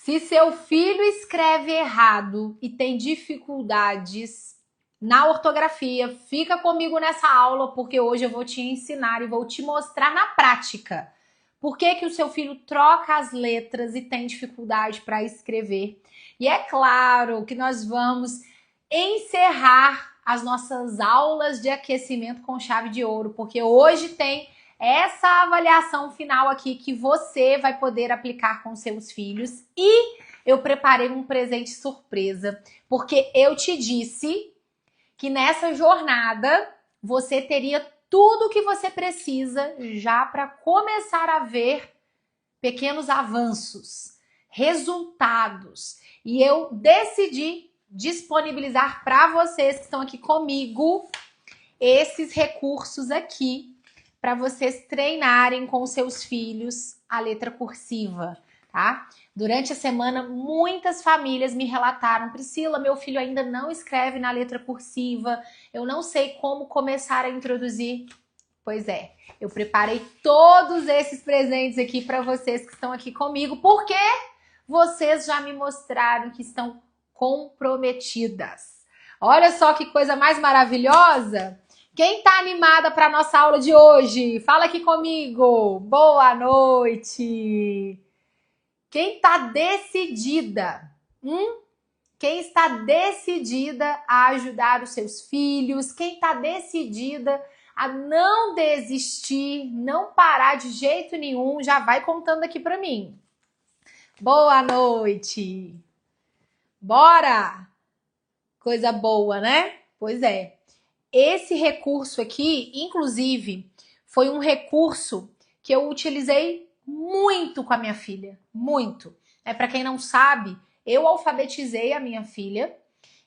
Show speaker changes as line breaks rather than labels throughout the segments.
Se seu filho escreve errado e tem dificuldades na ortografia, fica comigo nessa aula, porque hoje eu vou te ensinar e vou te mostrar na prática por que que o seu filho troca as letras e tem dificuldade para escrever. E é claro que nós vamos encerrar as nossas aulas de aquecimento com chave de ouro, porque hoje tem essa avaliação final aqui que você vai poder aplicar com seus filhos. E eu preparei um presente surpresa, porque eu te disse que nessa jornada você teria tudo o que você precisa já para começar a ver pequenos avanços, resultados. E eu decidi disponibilizar para vocês que estão aqui comigo esses recursos aqui para vocês treinarem com seus filhos a letra cursiva, tá? Durante a semana, muitas famílias me relataram: Priscila, meu filho ainda não escreve na letra cursiva, eu não sei como começar a introduzir. Pois é, eu preparei todos esses presentes aqui para vocês que estão aqui comigo, porque vocês já me mostraram que estão comprometidas. Olha só que coisa mais maravilhosa! Quem tá animada para nossa aula de hoje? Fala aqui comigo. Boa noite. Quem tá decidida? Quem está decidida a ajudar os seus filhos? Quem tá decidida a não desistir, não parar de jeito nenhum? Já vai contando aqui para mim. Boa noite. Bora! Coisa boa, né? Pois é. Esse recurso aqui, inclusive, foi um recurso que eu utilizei muito com a minha filha, muito. Para quem não sabe, eu alfabetizei a minha filha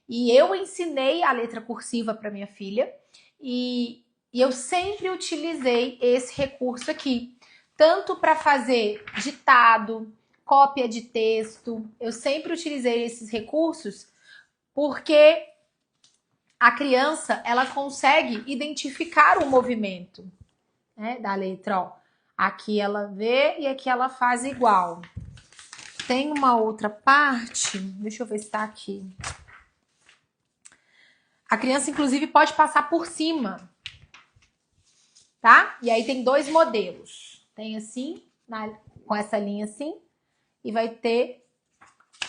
e eu ensinei a letra cursiva para minha filha e eu sempre utilizei esse recurso aqui, tanto para fazer ditado, cópia de texto. Eu sempre utilizei esses recursos porque a criança, ela consegue identificar o movimento, né, da letra, ó. Aqui ela vê e aqui ela faz igual. Tem uma outra parte, deixa eu ver se tá aqui. A criança, inclusive, pode passar por cima, tá? E aí tem dois modelos. Tem assim, com essa linha assim, e vai ter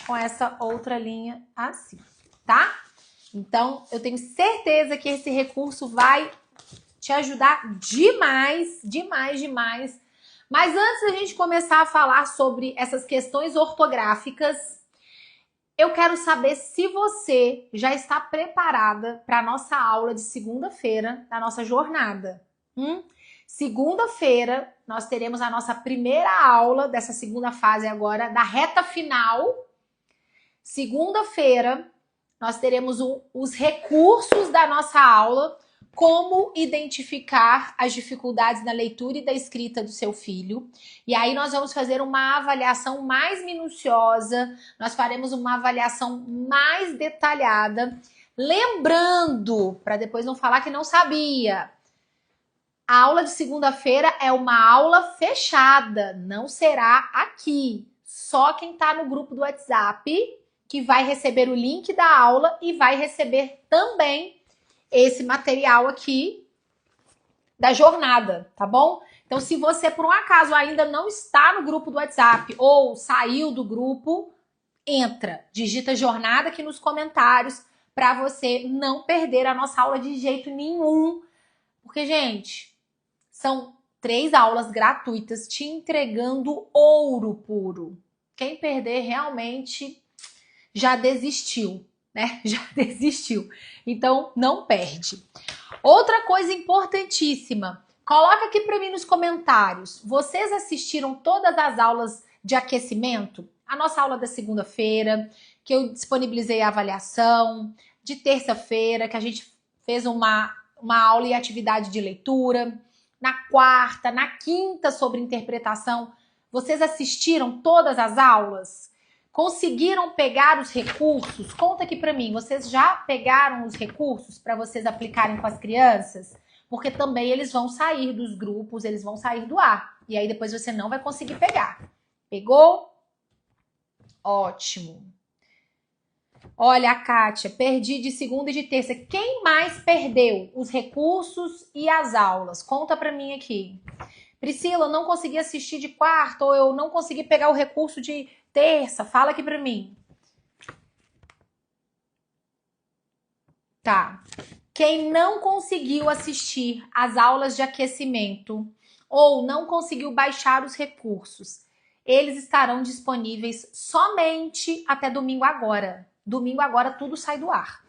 com essa outra linha assim, tá? Então, eu tenho certeza que esse recurso vai te ajudar demais, demais, demais. Mas antes da gente começar a falar sobre essas questões ortográficas, eu quero saber se você já está preparada para a nossa aula de segunda-feira, da nossa jornada. Segunda-feira, nós teremos a nossa primeira aula dessa segunda fase agora, da reta final. Segunda-feira, nós teremos os recursos da nossa aula, como identificar as dificuldades na leitura e da escrita do seu filho. E aí nós vamos fazer uma avaliação mais minuciosa, nós faremos uma avaliação mais detalhada, lembrando, para depois não falar que não sabia, a aula de segunda-feira é uma aula fechada, não será aqui. Só quem está no grupo do WhatsApp que vai receber o link da aula e vai receber também esse material aqui da jornada, tá bom? Então, se você, por um acaso, ainda não está no grupo do WhatsApp ou saiu do grupo, entra, digita jornada aqui nos comentários para você não perder a nossa aula de jeito nenhum. Porque, gente, são 3 aulas gratuitas te entregando ouro puro. Quem perder realmente já desistiu, né? Já desistiu. Então, não perde. Outra coisa importantíssima, coloca aqui para mim nos comentários. Vocês assistiram todas as aulas de aquecimento? A nossa aula da segunda-feira, que eu disponibilizei a avaliação, de terça-feira, que a gente fez uma aula e atividade de leitura, na quarta, na quinta sobre interpretação. Vocês assistiram todas as aulas? Conseguiram pegar os recursos? Conta aqui para mim, vocês já pegaram os recursos para vocês aplicarem com as crianças? Porque também eles vão sair dos grupos, eles vão sair do ar. E aí depois você não vai conseguir pegar. Pegou? Ótimo. Olha, a Kátia, perdi de segunda e de terça. Quem mais perdeu os recursos e as aulas? Conta pra mim aqui. Priscila, eu não consegui assistir de quarta ou eu não consegui pegar o recurso de terça. Fala aqui pra mim. Tá. Quem não conseguiu assistir às aulas de aquecimento ou não conseguiu baixar os recursos, eles estarão disponíveis somente até domingo agora. Domingo agora tudo sai do ar,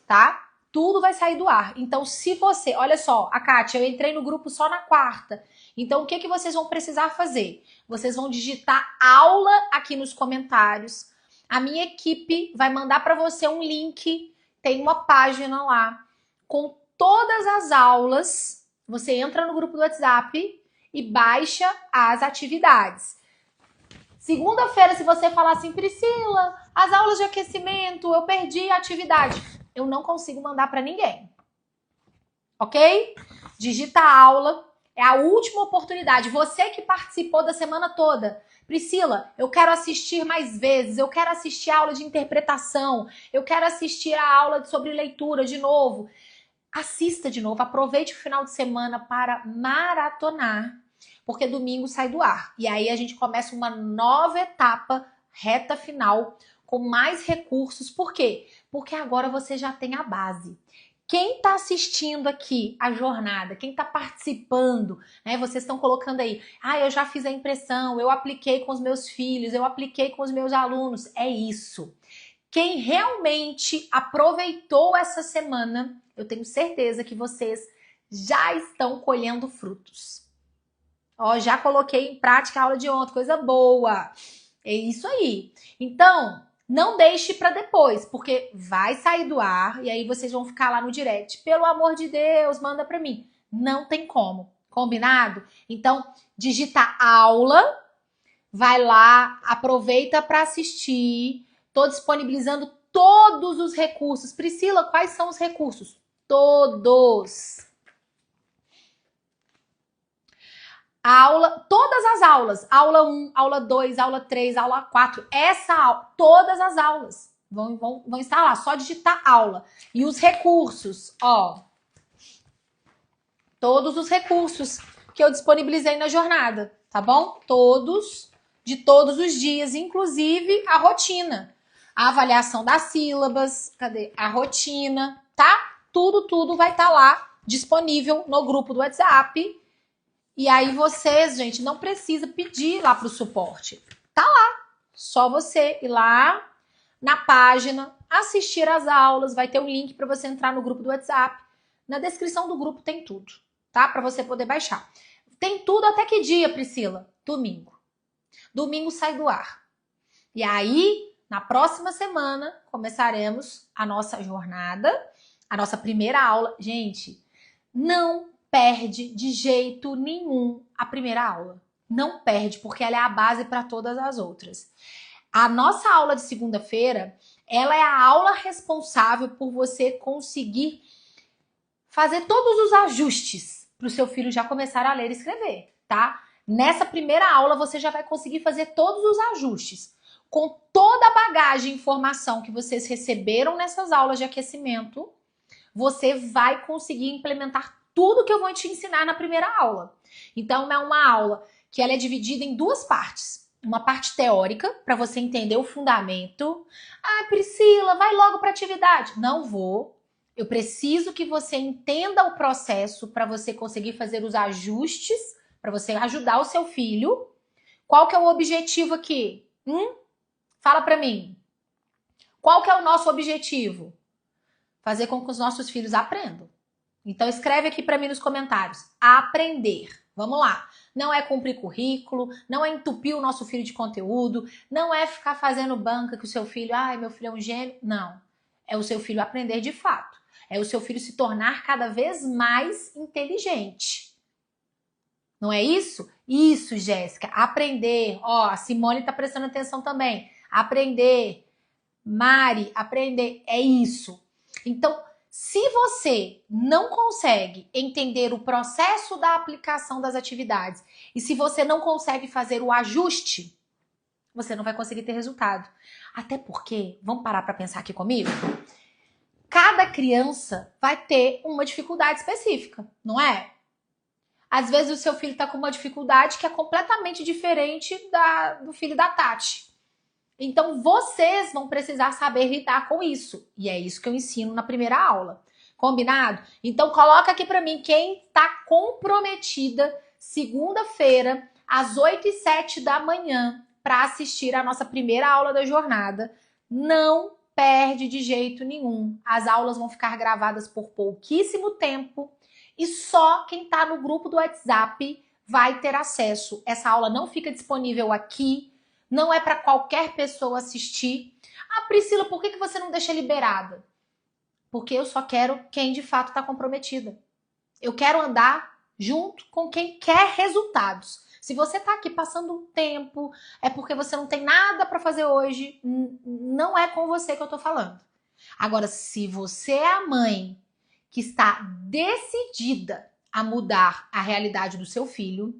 tá? Tudo vai sair do ar. Então, se você... Olha só, a Kátia, eu entrei no grupo só na quarta. Então, o que vocês vão precisar fazer? Vocês vão digitar aula aqui nos comentários. A minha equipe vai mandar para você um link. Tem uma página lá com todas as aulas. Você entra no grupo do WhatsApp e baixa as atividades. Segunda-feira, se você falar assim, Priscila, as aulas de aquecimento, eu perdi a atividade. Eu não consigo mandar para ninguém. Ok? Digita a aula. É a última oportunidade. Você que participou da semana toda. Priscila, eu quero assistir mais vezes. Eu quero assistir a aula de interpretação. Eu quero assistir a aula sobre leitura de novo. Assista de novo. Aproveite o final de semana para maratonar. Porque domingo sai do ar. E aí a gente começa uma nova etapa, reta final, com mais recursos. Por quê? Porque agora você já tem a base. Quem está assistindo aqui a jornada, quem está participando, né? Vocês estão colocando aí, eu já fiz a impressão, eu apliquei com os meus filhos, eu apliquei com os meus alunos. É isso. Quem realmente aproveitou essa semana, eu tenho certeza que vocês já estão colhendo frutos. Ó, já coloquei em prática a aula de ontem, coisa boa. É isso aí. Então, não deixe para depois, porque vai sair do ar e aí vocês vão ficar lá no direct. Pelo amor de Deus, manda para mim. Não tem como. Combinado? Então, digita aula, vai lá, aproveita para assistir. Tô disponibilizando todos os recursos. Priscila, quais são os recursos? Todos. Todas as aulas, aula 1, aula 2, aula 3, aula 4, todas as aulas vão estar lá, só digitar aula. E os recursos, ó, todos os recursos que eu disponibilizei na jornada, tá bom? Todos, de todos os dias, inclusive a rotina, a avaliação das sílabas, cadê? A rotina, tá? Tudo vai estar lá disponível no grupo do WhatsApp. E aí vocês, gente, não precisa pedir lá para o suporte. Tá lá. Só você ir lá na página, assistir às aulas, vai ter um link para você entrar no grupo do WhatsApp. Na descrição do grupo tem tudo, tá? Para você poder baixar. Tem tudo até que dia, Priscila? Domingo. Domingo sai do ar. E aí, na próxima semana, começaremos a nossa jornada, a nossa primeira aula. Gente, não perde de jeito nenhum a primeira aula. Não perde, porque ela é a base para todas as outras. A nossa aula de segunda-feira, ela é a aula responsável por você conseguir fazer todos os ajustes para o seu filho já começar a ler e escrever, tá? Nessa primeira aula, você já vai conseguir fazer todos os ajustes. Com toda a bagagem e informação que vocês receberam nessas aulas de aquecimento, você vai conseguir implementar tudo que eu vou te ensinar na primeira aula. Então, é uma aula que ela é dividida em duas partes. Uma parte teórica, para você entender o fundamento. Priscila, vai logo para a atividade. Não vou. Eu preciso que você entenda o processo para você conseguir fazer os ajustes, para você ajudar o seu filho. Qual que é o objetivo aqui? Fala para mim. Qual que é o nosso objetivo? Fazer com que os nossos filhos aprendam. Então, escreve aqui para mim nos comentários. Aprender. Vamos lá. Não é cumprir currículo, não é entupir o nosso filho de conteúdo, não é ficar fazendo banca que o seu filho, meu filho é um gênio. Não. É o seu filho aprender de fato. É o seu filho se tornar cada vez mais inteligente. Não é isso? Isso, Jéssica. Aprender. Ó, a Simone tá prestando atenção também. Aprender. Mari, aprender. É isso. Então, se você não consegue entender o processo da aplicação das atividades e se você não consegue fazer o ajuste, você não vai conseguir ter resultado. Até porque, vamos parar para pensar aqui comigo? Cada criança vai ter uma dificuldade específica, não é? Às vezes o seu filho está com uma dificuldade que é completamente diferente do filho da Tati. Então vocês vão precisar saber lidar com isso. E é isso que eu ensino na primeira aula. Combinado? Então coloca aqui para mim quem está comprometida segunda-feira às 8h07 da manhã para assistir a nossa primeira aula da jornada. Não perde de jeito nenhum. As aulas vão ficar gravadas por pouquíssimo tempo e só quem está no grupo do WhatsApp vai ter acesso. Essa aula não fica disponível aqui, não é para qualquer pessoa assistir. Ah, Priscila, por que você não deixa liberada? Porque eu só quero quem de fato está comprometida. Eu quero andar junto com quem quer resultados. Se você está aqui passando tempo, é porque você não tem nada para fazer hoje, não é com você que eu estou falando. Agora, se você é a mãe que está decidida a mudar a realidade do seu filho,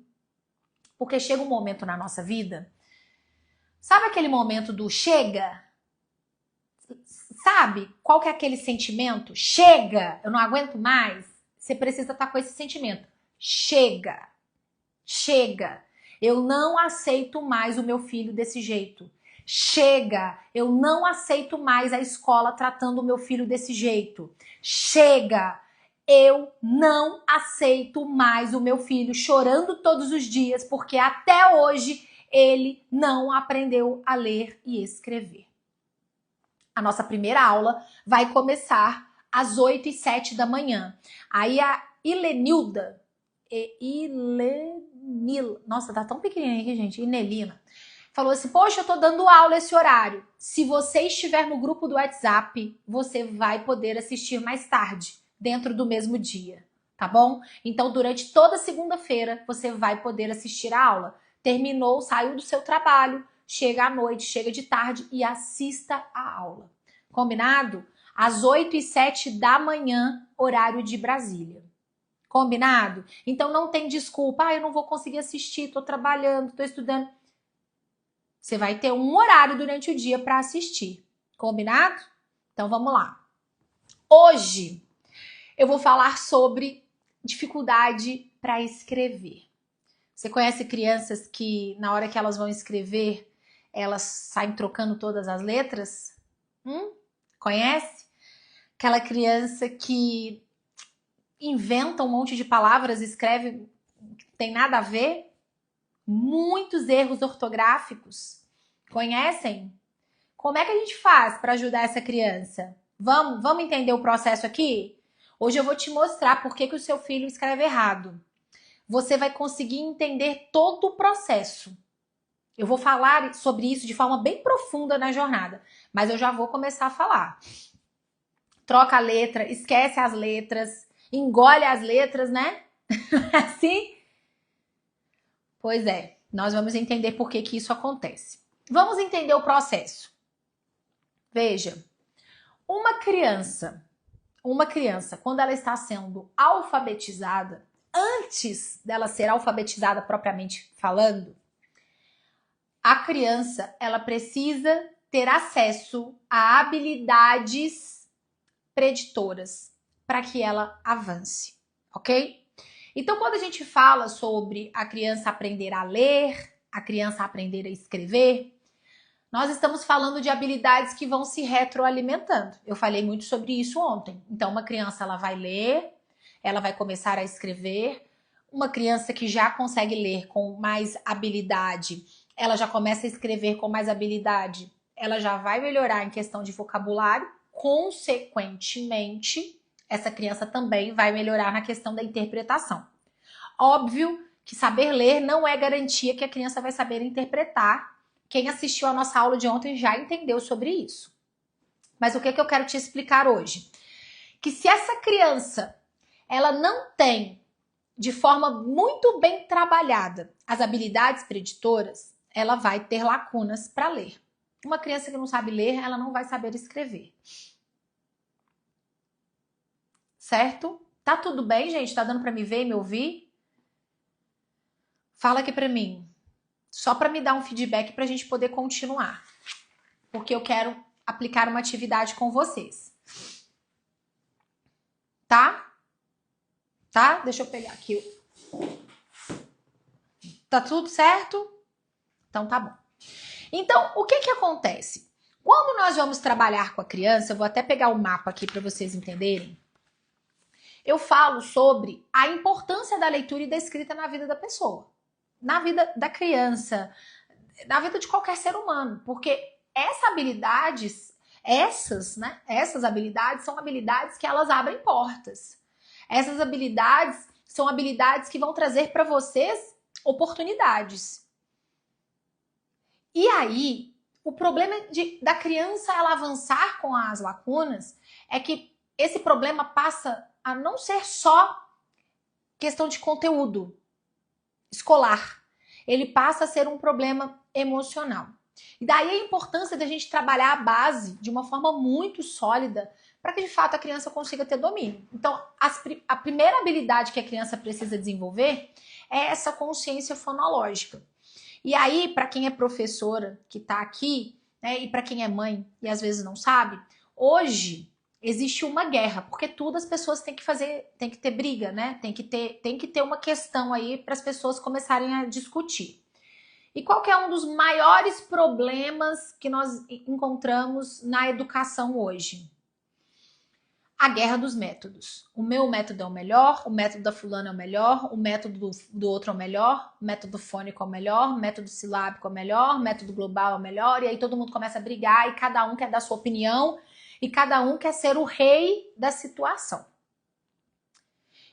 porque chega um momento na nossa vida, sabe aquele momento do chega? Sabe qual que é aquele sentimento? Chega, eu não aguento mais. Você precisa estar com esse sentimento. Chega, chega. Eu não aceito mais o meu filho desse jeito. Chega, eu não aceito mais a escola tratando o meu filho desse jeito. Chega, eu não aceito mais o meu filho chorando todos os dias porque até hoje ele não aprendeu a ler e escrever. A nossa primeira aula vai começar às 8h07 da manhã. Aí a Ilenilda, nossa, tá tão pequenininha aqui, gente, Inelina, falou assim, poxa, eu tô dando aula esse horário. Se você estiver no grupo do WhatsApp, você vai poder assistir mais tarde, dentro do mesmo dia, tá bom? Então, durante toda segunda-feira, você vai poder assistir a aula. Terminou, saiu do seu trabalho, chega à noite, chega de tarde e assista a aula. Combinado? Às 8h07 da manhã, horário de Brasília. Combinado? Então não tem desculpa, eu não vou conseguir assistir, tô trabalhando, tô estudando. Você vai ter um horário durante o dia para assistir. Combinado? Então vamos lá. Hoje eu vou falar sobre dificuldade para escrever. Você conhece crianças que na hora que elas vão escrever, elas saem trocando todas as letras? Conhece? Aquela criança que inventa um monte de palavras, escreve, não tem nada a ver? Muitos erros ortográficos. Conhecem? Como é que a gente faz para ajudar essa criança? Vamos entender o processo aqui? Hoje eu vou te mostrar por que o seu filho escreve errado. Você vai conseguir entender todo o processo. Eu vou falar sobre isso de forma bem profunda na jornada, mas eu já vou começar a falar. Troca a letra, esquece as letras, engole as letras, né? Assim? Pois é, nós vamos entender por que isso acontece. Vamos entender o processo. Veja, uma criança, quando ela está sendo alfabetizada, antes dela ser alfabetizada propriamente falando, a criança, ela precisa ter acesso a habilidades preditoras para que ela avance, ok? Então, quando a gente fala sobre a criança aprender a ler, a criança aprender a escrever, nós estamos falando de habilidades que vão se retroalimentando. Eu falei muito sobre isso ontem. Então, uma criança, ela vai ler, ela vai começar a escrever. Uma criança que já consegue ler com mais habilidade, ela já começa a escrever com mais habilidade, ela já vai melhorar em questão de vocabulário. Consequentemente, essa criança também vai melhorar na questão da interpretação. Óbvio que saber ler não é garantia que a criança vai saber interpretar. Quem assistiu a nossa aula de ontem já entendeu sobre isso. Mas o que eu quero te explicar hoje? Que se essa criança, ela não tem de forma muito bem trabalhada as habilidades preditoras, ela vai ter lacunas para ler. Uma criança que não sabe ler, ela não vai saber escrever. Certo? Tá tudo bem, gente? Tá dando para me ver e me ouvir? Fala aqui para mim. Só para me dar um feedback para a gente poder continuar. Porque eu quero aplicar uma atividade com vocês. Tá? Tá? Deixa eu pegar aqui. Tá tudo certo? Então tá bom. Então, o que que acontece? Quando nós vamos trabalhar com a criança, eu vou até pegar o mapa aqui para vocês entenderem. Eu falo sobre a importância da leitura e da escrita na vida da pessoa, na vida da criança, na vida de qualquer ser humano, porque essas habilidades são habilidades que elas abrem portas. Essas habilidades são habilidades que vão trazer para vocês oportunidades. E aí, o problema da criança ela avançar com as lacunas é que esse problema passa a não ser só questão de conteúdo escolar. Ele passa a ser um problema emocional. E daí a importância da gente trabalhar a base de uma forma muito sólida para que de fato a criança consiga ter domínio. Então, a primeira habilidade que a criança precisa desenvolver é essa consciência fonológica. E aí, para quem é professora que está aqui, né, e para quem é mãe e às vezes não sabe, hoje existe uma guerra, porque tudo as pessoas têm que fazer, tem que ter briga, né? Tem que ter uma questão aí para as pessoas começarem a discutir. E qual que é um dos maiores problemas que nós encontramos na educação hoje? A guerra dos métodos. O meu método é o melhor, o método da fulana é o melhor, o método do outro é o melhor, o método fônico é o melhor, o método silábico é o melhor, o método global é o melhor, e aí todo mundo começa a brigar e cada um quer dar sua opinião e cada um quer ser o rei da situação.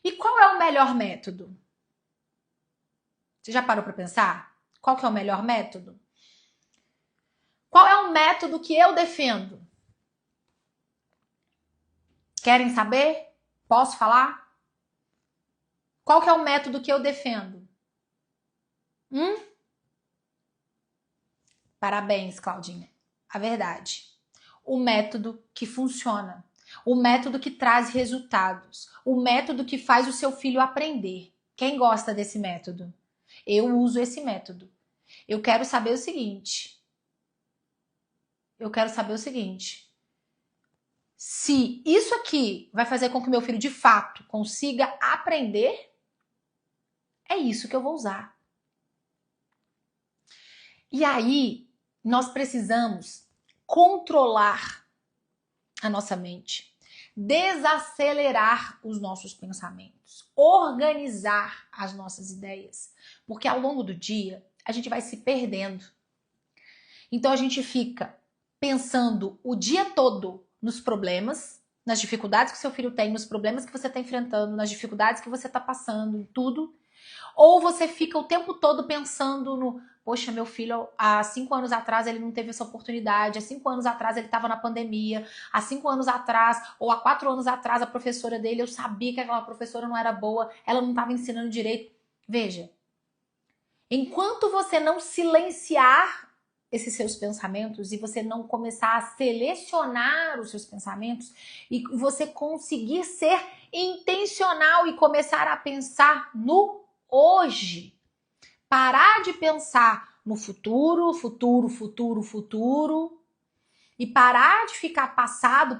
E qual é o melhor método? Você já parou para pensar? Qual que é o melhor método? Qual é o método que eu defendo? Querem saber? Posso falar? Qual que é o método que eu defendo? Parabéns, Claudinha. A verdade. O método que funciona. O método que traz resultados. O método que faz o seu filho aprender. Quem gosta desse método? Eu uso esse método. Eu quero saber o seguinte. Se isso aqui vai fazer com que meu filho de fato consiga aprender, é isso que eu vou usar. E aí, nós precisamos controlar a nossa mente, desacelerar os nossos pensamentos, organizar as nossas ideias, porque ao longo do dia a gente vai se perdendo. Então a gente fica pensando o dia todo nos problemas, nas dificuldades que seu filho tem, nos problemas que você está enfrentando, nas dificuldades que você está passando, em tudo. Ou você fica o tempo todo pensando no, poxa, meu filho, há 5 anos atrás ele não teve essa oportunidade, há 5 anos atrás ele estava na pandemia, há 5 anos atrás, ou há 4 anos atrás a professora dele, eu sabia que aquela professora não era boa, ela não estava ensinando direito. Veja, enquanto você não silenciar esses seus pensamentos e você não começar a selecionar os seus pensamentos e você conseguir ser intencional e começar a pensar no hoje, parar de pensar no futuro e parar de ficar passado,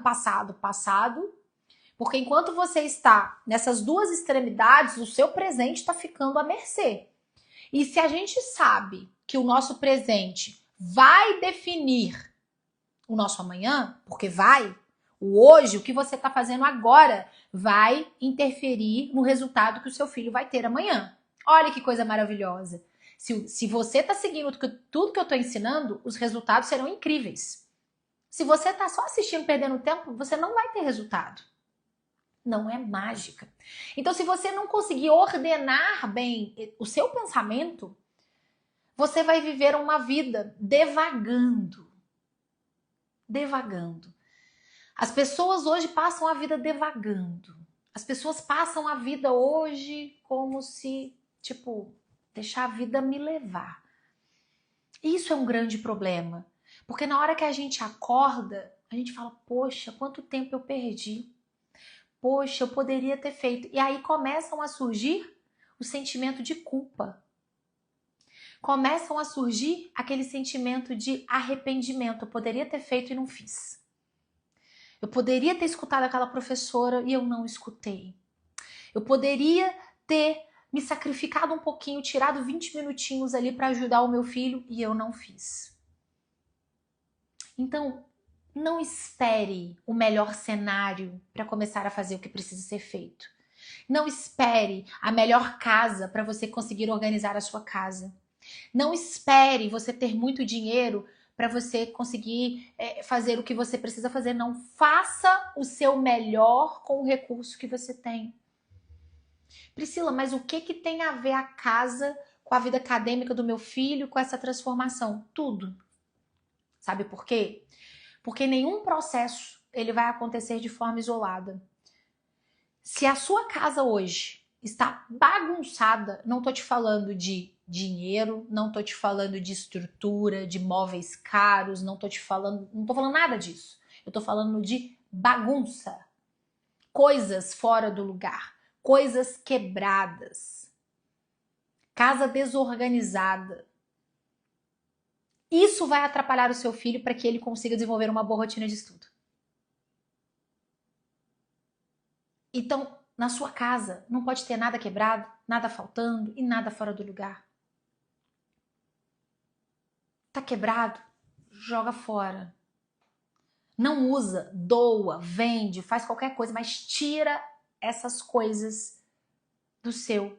porque enquanto você está nessas duas extremidades, o seu presente está ficando à mercê. E se a gente sabe que o nosso presente vai definir o nosso amanhã, porque o hoje, o que você está fazendo agora, vai interferir no resultado que o seu filho vai ter amanhã. Olha que coisa maravilhosa. Se você está seguindo tudo que eu estou ensinando, os resultados serão incríveis. Se você está só assistindo, perdendo tempo, você não vai ter resultado. Não é mágica. Então, se você não conseguir ordenar bem o seu pensamento, você vai viver uma vida devagando. As pessoas hoje passam a vida devagando. As pessoas passam a vida hoje como se, deixar a vida me levar. Isso é um grande problema. Porque na hora que a gente acorda, a gente fala, poxa, quanto tempo eu perdi. Poxa, eu poderia ter feito. E aí começam a surgir o sentimento de culpa. começam a surgir aquele sentimento de arrependimento. Eu poderia ter feito e não fiz. Eu poderia ter escutado aquela professora e eu não escutei. Eu poderia ter me sacrificado um pouquinho, tirado 20 minutinhos ali para ajudar o meu filho e eu não fiz. Então, não espere o melhor cenário para começar a fazer o que precisa ser feito. Não espere a melhor casa para você conseguir organizar a sua casa. Não espere você ter muito dinheiro para você conseguir fazer o que você precisa fazer. Não, faça o seu melhor com o recurso que você tem. Priscila, mas o que tem a ver a casa com a vida acadêmica do meu filho, com essa transformação? Tudo. Sabe por quê? Porque nenhum processo ele vai acontecer de forma isolada. Se a sua casa hoje está bagunçada, não tô te falando de dinheiro, não tô te falando de estrutura, de móveis caros, não tô falando nada disso. Eu tô falando de bagunça. Coisas fora do lugar, coisas quebradas, casa desorganizada. Isso vai atrapalhar o seu filho para que ele consiga desenvolver uma boa rotina de estudo. Então, na sua casa, não pode ter nada quebrado, nada faltando e nada fora do lugar. Tá quebrado? Joga fora. Não usa, doa, vende, faz qualquer coisa, mas tira essas coisas do seu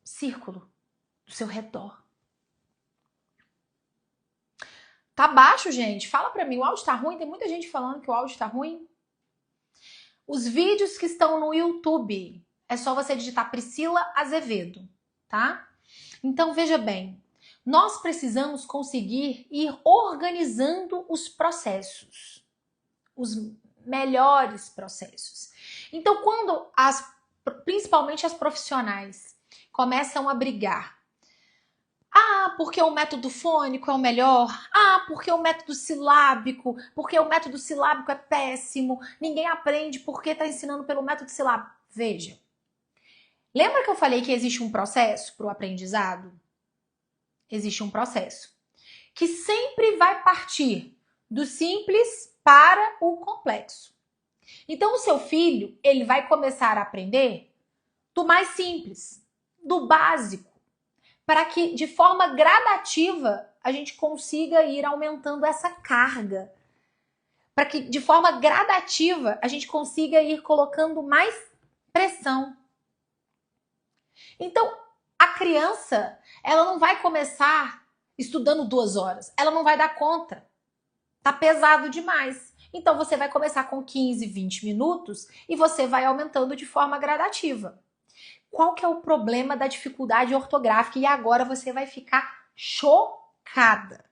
círculo, do seu redor. Tá baixo, gente? Fala pra mim, o áudio tá ruim? Tem muita gente falando que o áudio tá ruim. Os vídeos que estão no YouTube, é só você digitar Priscila Azevedo, tá? Então, veja bem, nós precisamos conseguir ir organizando os processos, os melhores processos. Então, quando principalmente as profissionais começam a brigar, porque o método fônico é o melhor. Porque o método silábico. Porque o método silábico é péssimo. Ninguém aprende porque está ensinando pelo método silábico. Veja. Lembra que eu falei que existe um processo para o aprendizado? Existe um processo que sempre vai partir do simples para o complexo. Então, o seu filho, ele vai começar a aprender do mais simples, do básico, para que de forma gradativa a gente consiga ir aumentando essa carga. Para que de forma gradativa a gente consiga ir colocando mais pressão. Então, a criança, ela não vai começar estudando 2 horas. Ela não vai dar conta. Tá pesado demais. Então, você vai começar com 15, 20 minutos e você vai aumentando de forma gradativa. Qual que é o problema da dificuldade ortográfica? E agora você vai ficar chocada,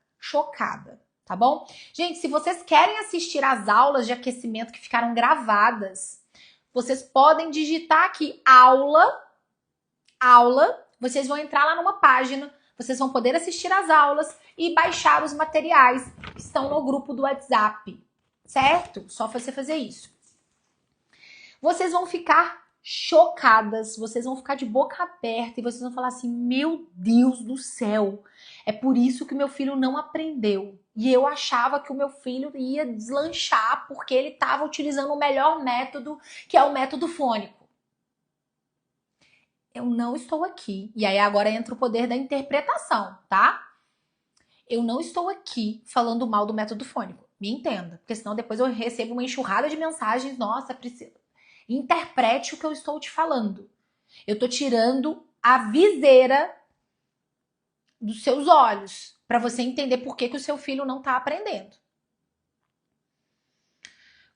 tá bom? Gente, se vocês querem assistir às aulas de aquecimento que ficaram gravadas, vocês podem digitar aqui aula, vocês vão entrar lá numa página, vocês vão poder assistir às aulas e baixar os materiais que estão no grupo do WhatsApp, certo? Só você fazer isso. Vocês vão ficar chocadas, vocês vão ficar de boca aberta e vocês vão falar assim, meu Deus do céu, é por isso que meu filho não aprendeu. E eu achava que o meu filho ia deslanchar porque ele estava utilizando o melhor método, que é o método fônico. Eu não estou aqui. E aí agora entra o poder da interpretação, tá? Eu não estou aqui falando mal do método fônico. Me entenda, porque senão depois eu recebo uma enxurrada de mensagens, nossa, Priscila, interprete o que eu estou te falando. Eu estou tirando a viseira dos seus olhos para você entender por que o seu filho não está aprendendo.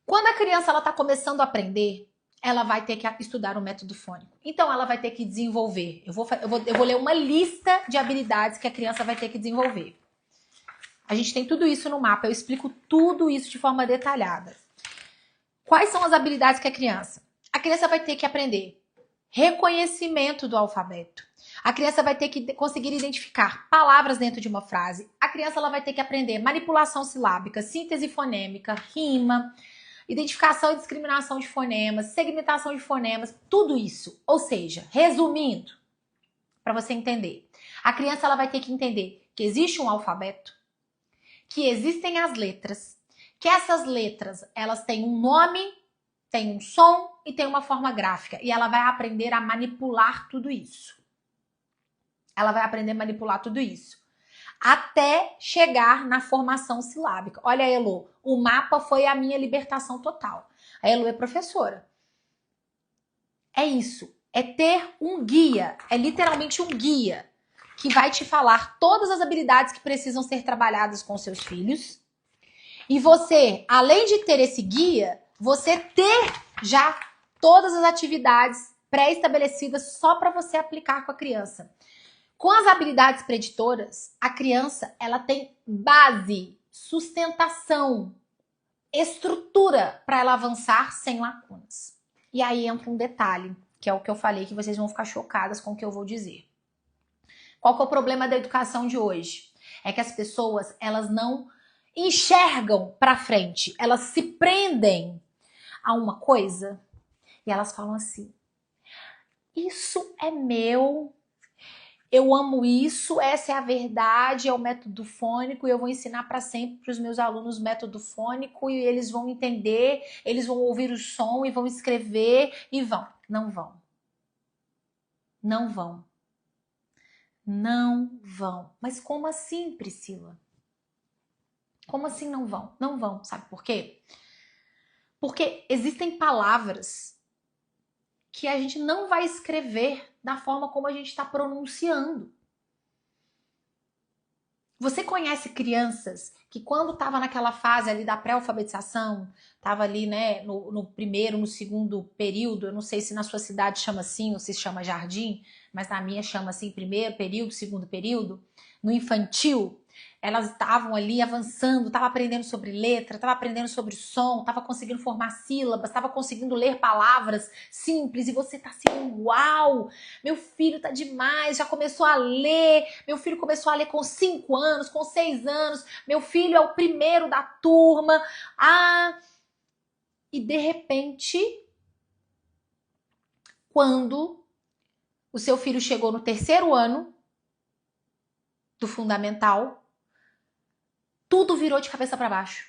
Quando a criança está começando a aprender, ela vai ter que estudar o método fônico. Então, ela vai ter que desenvolver. Eu vou ler uma lista de habilidades que a criança vai ter que desenvolver. A gente tem tudo isso no mapa. Eu explico tudo isso de forma detalhada. Quais são as habilidades que a criança vai ter que aprender? Reconhecimento do alfabeto. A criança vai ter que conseguir identificar palavras dentro de uma frase. A criança ela vai ter que aprender manipulação silábica, síntese fonêmica, rima, identificação e discriminação de fonemas, segmentação de fonemas, tudo isso. Ou seja, resumindo, para você entender, A criança ela vai ter que entender que existe um alfabeto, que existem as letras, que essas letras elas têm um nome, têm um som e têm uma forma gráfica. E ela vai aprender a manipular tudo isso. Ela vai aprender a manipular tudo isso. Até chegar na formação silábica. Olha, Elo, o mapa foi a minha libertação total. A Elo é professora. É isso. É ter um guia. É literalmente um guia que vai te falar todas as habilidades que precisam ser trabalhadas com seus filhos. E você, além de ter esse guia, você ter já todas as atividades pré-estabelecidas só para você aplicar com a criança. Com as habilidades preditoras, a criança ela tem base, sustentação, estrutura para ela avançar sem lacunas. E aí entra um detalhe, que é o que eu falei, que vocês vão ficar chocadas com o que eu vou dizer. Qual que é o problema da educação de hoje? É que as pessoas, elas não enxergam para frente, elas se prendem a uma coisa e elas falam assim: isso é meu, eu amo isso, essa é a verdade, é o método fônico e eu vou ensinar para sempre para os meus alunos o método fônico e eles vão entender, eles vão ouvir o som e vão escrever e vão. Não vão. Não vão. Não vão. Mas como assim, Priscila? Como assim não vão? Não vão, sabe por quê? Porque existem palavras que a gente não vai escrever da forma como a gente está pronunciando. Você conhece crianças que quando estava naquela fase ali da pré-alfabetização, estava ali, né, no primeiro, no segundo período, eu não sei se na sua cidade chama assim ou se chama jardim, mas na minha chama assim, primeiro período, segundo período, no infantil, elas estavam ali avançando, estavam aprendendo sobre letra, estavam aprendendo sobre som, estavam conseguindo formar sílabas, estavam conseguindo ler palavras simples e você tá assim, uau, meu filho tá demais, já começou a ler, meu filho começou a ler com 5 anos, com 6 anos, meu filho é o primeiro da turma, e de repente, quando o seu filho chegou no 3º ano do fundamental, tudo virou de cabeça para baixo.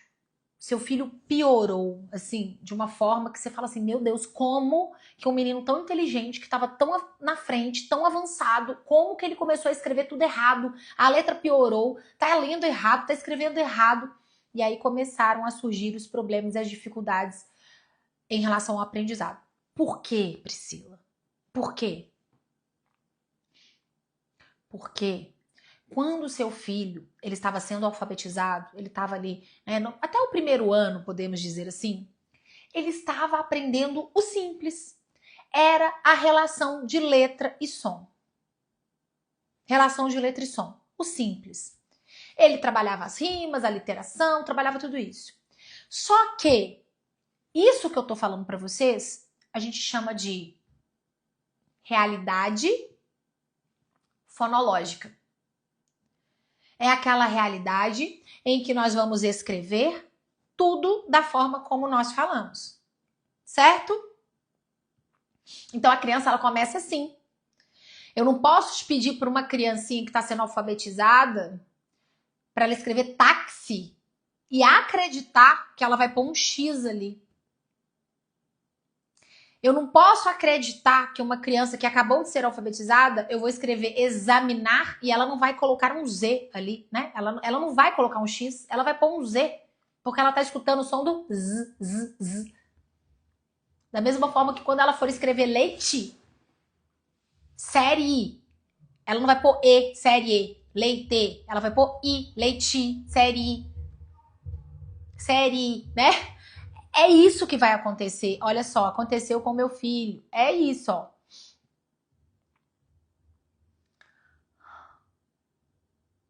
Seu filho piorou, assim, de uma forma que você fala assim, meu Deus, como que um menino tão inteligente, que estava tão na frente, tão avançado, como que ele começou a escrever tudo errado? A letra piorou, tá lendo errado, tá escrevendo errado. E aí começaram a surgir os problemas e as dificuldades em relação ao aprendizado. Por quê, Priscila? Por quê? Porque quando o seu filho ele estava sendo alfabetizado, ele estava ali, né, até o 1º ano, podemos dizer assim, ele estava aprendendo o simples. Era a relação de letra e som. Relação de letra e som. O simples. Ele trabalhava as rimas, a literação, trabalhava tudo isso. Só que isso que eu tô falando para vocês, a gente chama de realidade fonológica. É aquela realidade em que nós vamos escrever tudo da forma como nós falamos. Certo? Então a criança ela começa assim. Eu não posso te pedir para uma criancinha que está sendo alfabetizada para ela escrever táxi e acreditar que ela vai pôr um X ali. Eu não posso acreditar que uma criança que acabou de ser alfabetizada, eu vou escrever examinar e ela não vai colocar um Z ali, né? Ela não vai colocar um X, ela vai pôr um Z, porque ela tá escutando o som do Z, Z, Z. Da mesma forma que quando ela for escrever leite, série, ela não vai pôr E, série E, leite. Ela vai pôr I, leite, série, né? É isso que vai acontecer. Olha só, aconteceu com meu filho. É isso, ó.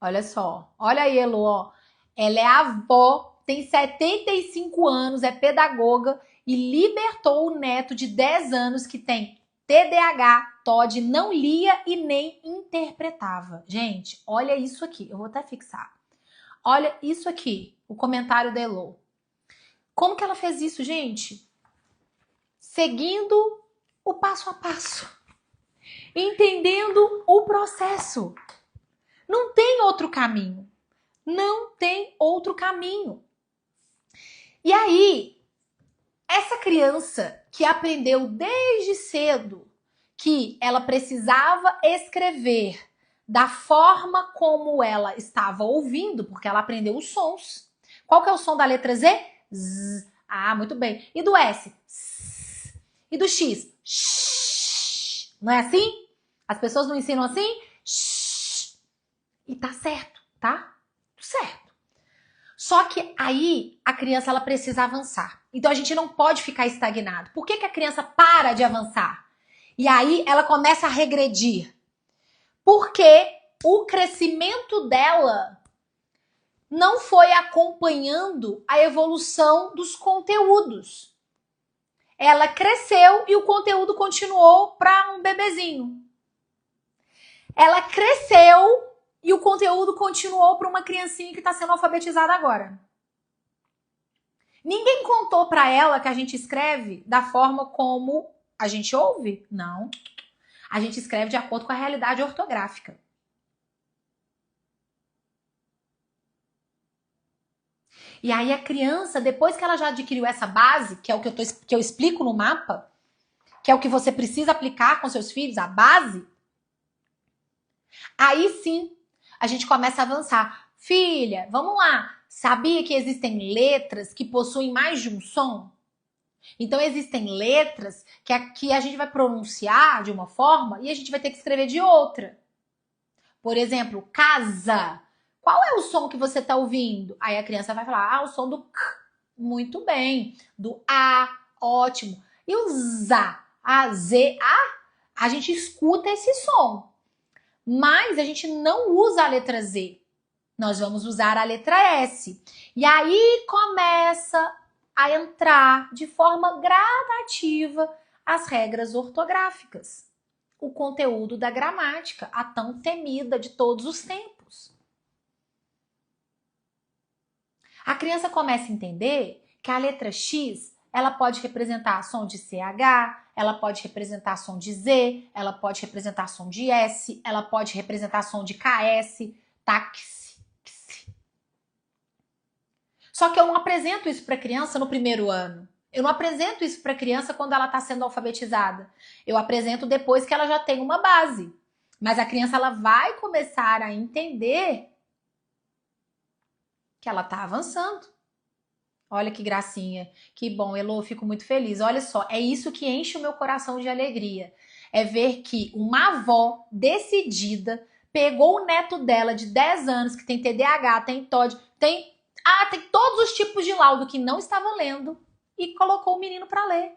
Olha só. Olha aí, Elo, ó. Ela é avó, tem 75 anos, é pedagoga e libertou o neto de 10 anos que tem TDAH, TOD, não lia e nem interpretava. Gente, olha isso aqui. Eu vou até fixar. Olha isso aqui, o comentário da Elo. Como que ela fez isso, gente? Seguindo o passo a passo. Entendendo o processo. Não tem outro caminho. Não tem outro caminho. E aí, essa criança que aprendeu desde cedo que ela precisava escrever da forma como ela estava ouvindo, porque ela aprendeu os sons. Qual que é o som da letra Z? Z. Ah, muito bem. E do S? S. E do X? X. Não é assim? As pessoas não ensinam assim? X. E tá certo, tá? Certo. Só que aí a criança ela precisa avançar. Então a gente não pode ficar estagnado. Por que a criança para de avançar? E aí ela começa a regredir. Porque o crescimento dela não foi acompanhando a evolução dos conteúdos. Ela cresceu e o conteúdo continuou para um bebezinho. Ela cresceu e o conteúdo continuou para uma criancinha que está sendo alfabetizada agora. Ninguém contou para ela que a gente escreve da forma como a gente ouve? Não. A gente escreve de acordo com a realidade ortográfica. E aí a criança, depois que ela já adquiriu essa base, que é o que eu explico no mapa, que é o que você precisa aplicar com seus filhos, a base, aí sim a gente começa a avançar. Filha, vamos lá. Sabia que existem letras que possuem mais de um som? Então existem letras que a gente vai pronunciar de uma forma e a gente vai ter que escrever de outra. Por exemplo, casa. Qual é o som que você está ouvindo? Aí a criança vai falar, o som do K. Muito bem. Do A, ótimo. E o ZA? A, Z, A gente escuta esse som. Mas a gente não usa a letra Z. Nós vamos usar a letra S. E aí começa a entrar de forma gradativa as regras ortográficas. O conteúdo da gramática, a tão temida de todos os tempos. A criança começa a entender que a letra X, ela pode representar som de CH, ela pode representar som de Z, ela pode representar som de S, ela pode representar som de KS, táxi. Só que eu não apresento isso para a criança no primeiro ano. Eu não apresento isso para a criança quando ela está sendo alfabetizada. Eu apresento depois que ela já tem uma base. Mas a criança ela vai começar a entender que ela está avançando. Olha que gracinha, que bom, Elô, eu fico muito feliz. Olha só, é isso que enche o meu coração de alegria. É ver que uma avó decidida pegou o neto dela de 10 anos, que tem TDAH, tem TOD, tem todos os tipos de laudo que não estava lendo e colocou o menino para ler.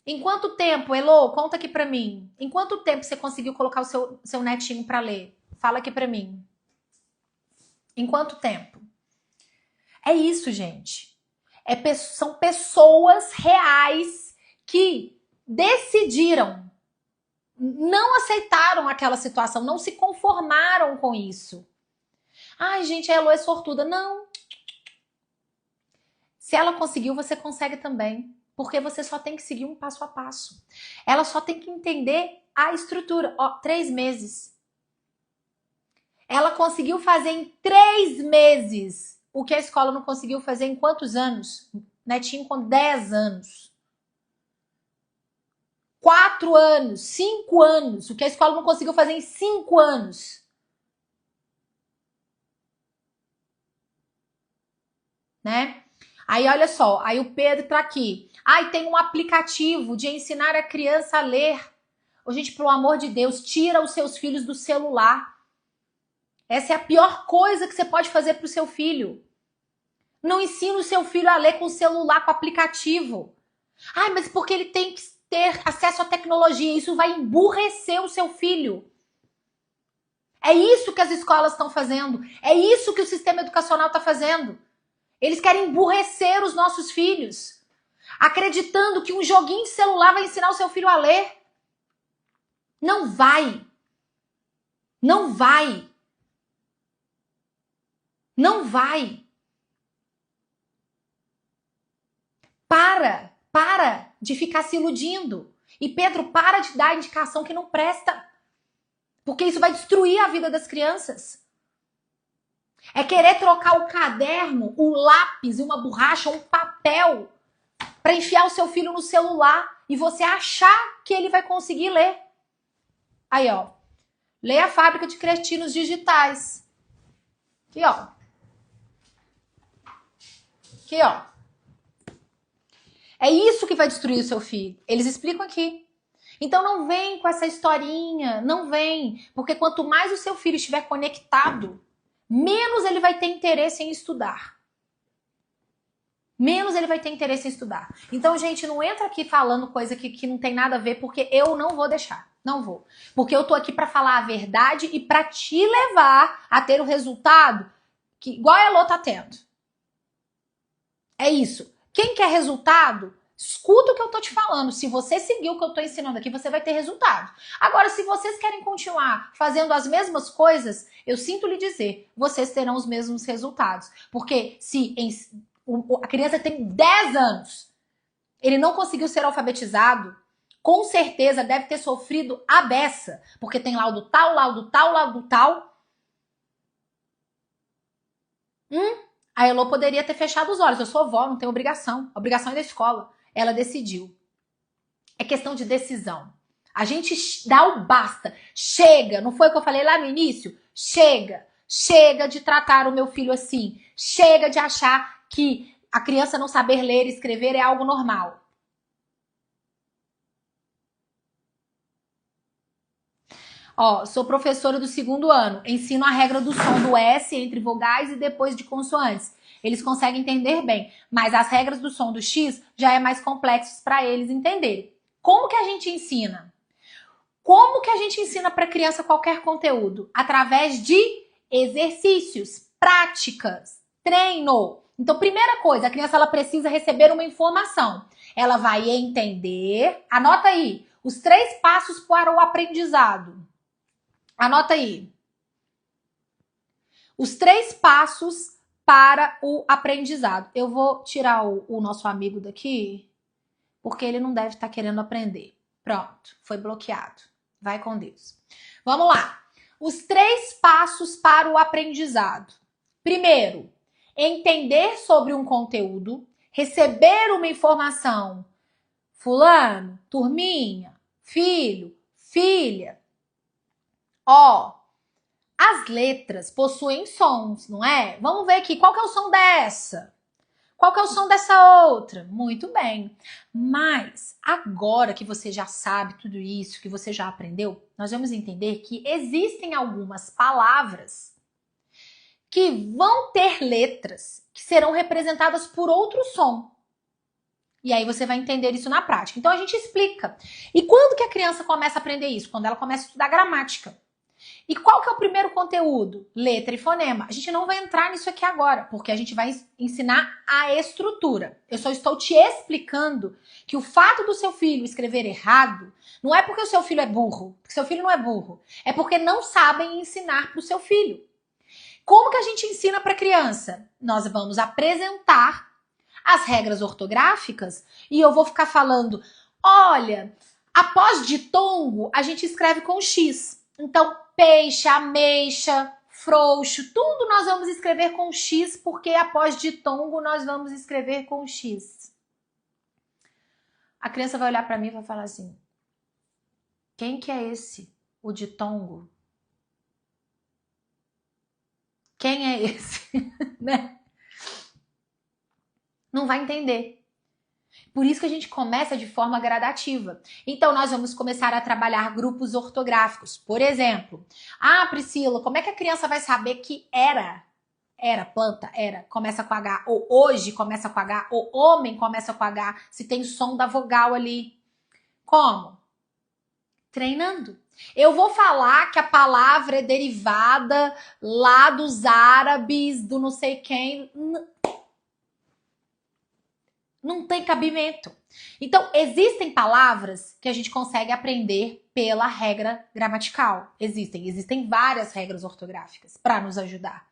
Em quanto tempo, Elô, conta aqui para mim. Em quanto tempo você conseguiu colocar o seu netinho para ler? Fala aqui para mim. Em quanto tempo? É isso, gente. São pessoas reais que decidiram, não aceitaram aquela situação, não se conformaram com isso. Ai, gente, a Elô é sortuda. Não. Se ela conseguiu, você consegue também. Porque você só tem que seguir um passo a passo. Ela só tem que entender a estrutura. 3 meses. Ela conseguiu fazer em 3 meses o que a escola não conseguiu fazer em quantos anos? Netinho com 10 anos. 4 anos, 5 anos. O que a escola não conseguiu fazer em 5 anos. Né? Aí olha só, aí o Pedro tá aqui. Ai, tem um aplicativo de ensinar a criança a ler. Ô, gente, pelo amor de Deus, tira os seus filhos do celular. Essa é a pior coisa que você pode fazer pro seu filho. Não ensina o seu filho a ler com o celular, com o aplicativo. Ai, mas porque ele tem que ter acesso à tecnologia. Isso vai emburrecer o seu filho. É isso que as escolas estão fazendo. É isso que o sistema educacional está fazendo. Eles querem emburrecer os nossos filhos, acreditando que um joguinho de celular vai ensinar o seu filho a ler. Não vai. Não vai. Não vai. Para de ficar se iludindo. E Pedro, para de dar indicação que não presta. Porque isso vai destruir a vida das crianças. É querer trocar o caderno, o lápis, uma borracha, um papel para enfiar o seu filho no celular e você achar que ele vai conseguir ler. Aí, ó. Lê a Fábrica de Cretinos Digitais. Aqui, ó. Aqui, ó. É isso que vai destruir o seu filho. Eles explicam aqui. Então não vem com essa historinha, não vem. Porque quanto mais o seu filho estiver conectado, menos ele vai ter interesse em estudar. Menos ele vai ter interesse em estudar. Então, gente, não entra aqui falando coisa que não tem nada a ver, porque eu não vou deixar. Não vou. Porque eu tô aqui pra falar a verdade e pra te levar a ter o resultado que igual a Elô tá tendo. É isso. Quem quer resultado, escuta o que eu tô te falando. Se você seguir o que eu tô ensinando aqui, você vai ter resultado. Agora, se vocês querem continuar fazendo as mesmas coisas, eu sinto lhe dizer, vocês terão os mesmos resultados. Porque se a criança tem 10 anos, ele não conseguiu ser alfabetizado, com certeza deve ter sofrido a beça, porque tem laudo tal, laudo tal, laudo tal. A Elô poderia ter fechado os olhos. Eu sou vó, não tenho obrigação. A obrigação é da escola. Ela decidiu. É questão de decisão. A gente dá o basta. Chega. Não foi o que eu falei lá no início? Chega. Chega de tratar o meu filho assim. Chega de achar que a criança não saber ler e escrever é algo normal. Ó, sou professora do 2º ano. Ensino a regra do som do S entre vogais e depois de consoantes. Eles conseguem entender bem, mas as regras do som do X já é mais complexo para eles entenderem. Como que a gente ensina? Como que a gente ensina para criança qualquer conteúdo? Através de exercícios, práticas, treino. Então, primeira coisa, a criança ela precisa receber uma informação. Ela vai entender, anota aí, os 3 passos para o aprendizado. Anota aí. Os 3 passos para o aprendizado. Eu vou tirar o nosso amigo daqui, porque ele não deve estar querendo aprender. Pronto, foi bloqueado. Vai com Deus. Vamos lá. Os 3 passos para o aprendizado. Primeiro, entender sobre um conteúdo, receber uma informação. Fulano, turminha, filho, filha. Ó, as letras possuem sons, não é? Vamos ver aqui, qual que é o som dessa? Qual que é o som dessa outra? Muito bem. Mas agora que você já sabe tudo isso, que você já aprendeu, nós vamos entender que existem algumas palavras que vão ter letras que serão representadas por outro som. E aí você vai entender isso na prática. Então a gente explica. E quando que a criança começa a aprender isso? Quando ela começa a estudar gramática. E qual que é o primeiro conteúdo? Letra e fonema. A gente não vai entrar nisso aqui agora, porque a gente vai ensinar a estrutura. Eu só estou te explicando que o fato do seu filho escrever errado não é porque o seu filho é burro, porque seu filho não é burro. É porque não sabem ensinar para o seu filho. Como que a gente ensina para a criança? Nós vamos apresentar as regras ortográficas e eu vou ficar falando, olha, após ditongo, a gente escreve com X. Então, peixe, ameixa, frouxo, tudo nós vamos escrever com X, porque após ditongo nós vamos escrever com X. A criança vai olhar para mim e vai falar assim, quem que é esse? O ditongo? Quem é esse? Né? Não vai entender. Por isso que a gente começa de forma gradativa. Então, nós vamos começar a trabalhar grupos ortográficos. Por exemplo, Priscila, como é que a criança vai saber que era, planta, começa com H, ou hoje começa com H, ou homem começa com H, se tem som da vogal ali? Como? Treinando. Eu vou falar que a palavra é derivada lá dos árabes, do não sei quem. Não tem cabimento. Então, existem palavras que a gente consegue aprender pela regra gramatical. Existem várias regras ortográficas para nos ajudar.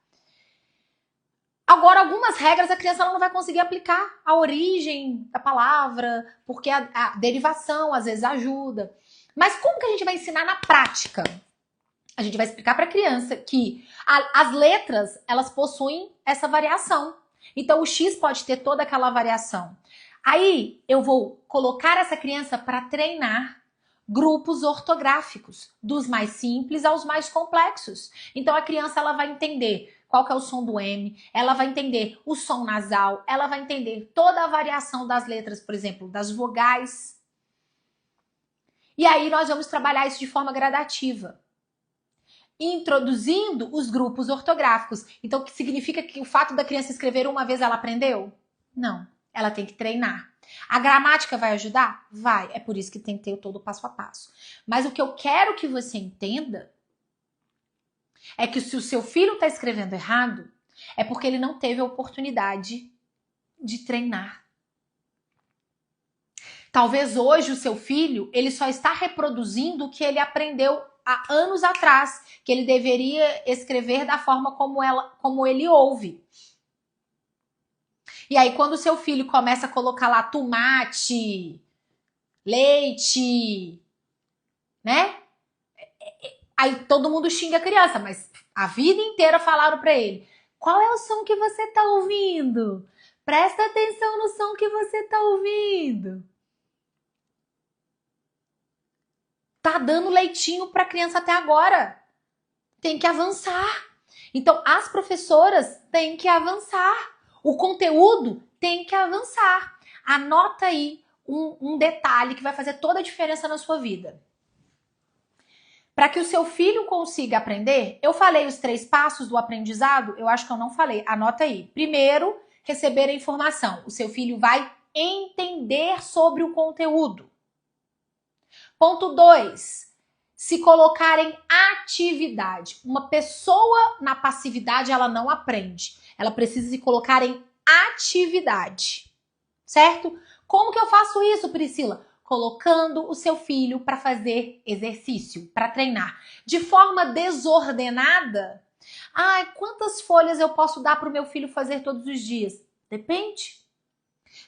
Agora, algumas regras a criança não vai conseguir aplicar. A origem da palavra, porque a derivação às vezes ajuda. Mas como que a gente vai ensinar na prática? A gente vai explicar para a criança que as letras, elas possuem essa variação. Então, o X pode ter toda aquela variação. Aí, eu vou colocar essa criança para treinar grupos ortográficos, dos mais simples aos mais complexos. Então, a criança ela vai entender qual que é o som do M, ela vai entender o som nasal, ela vai entender toda a variação das letras, por exemplo, das vogais. E aí, nós vamos trabalhar isso de forma gradativa, introduzindo os grupos ortográficos. Então, que significa que o fato da criança escrever uma vez ela aprendeu? Não, ela tem que treinar. A gramática vai ajudar? Vai, é por isso que tem que ter todo o passo a passo. Mas o que eu quero que você entenda é que se o seu filho está escrevendo errado, é porque ele não teve a oportunidade de treinar. Talvez hoje o seu filho, ele só está reproduzindo o que ele aprendeu há anos atrás, que ele deveria escrever da forma como ele ouve. E aí, quando o seu filho começa a colocar lá tomate, leite, né? Aí todo mundo xinga a criança, mas a vida inteira falaram pra ele: qual é o som que você tá ouvindo? Presta atenção no som que você tá ouvindo. Tá dando leitinho pra criança até agora. Tem que avançar. Então, as professoras têm que avançar. O conteúdo tem que avançar. Anota aí um detalhe que vai fazer toda a diferença na sua vida. Para que o seu filho consiga aprender, eu falei os 3 passos do aprendizado? Eu acho que eu não falei. Anota aí. Primeiro, receber a informação. O seu filho vai entender sobre o conteúdo. Ponto 2, se colocar em atividade. Uma pessoa na passividade, ela não aprende. Ela precisa se colocar em atividade, certo? Como que eu faço isso, Priscila? Colocando o seu filho para fazer exercício, para treinar. De forma desordenada, quantas folhas eu posso dar para o meu filho fazer todos os dias? Depende.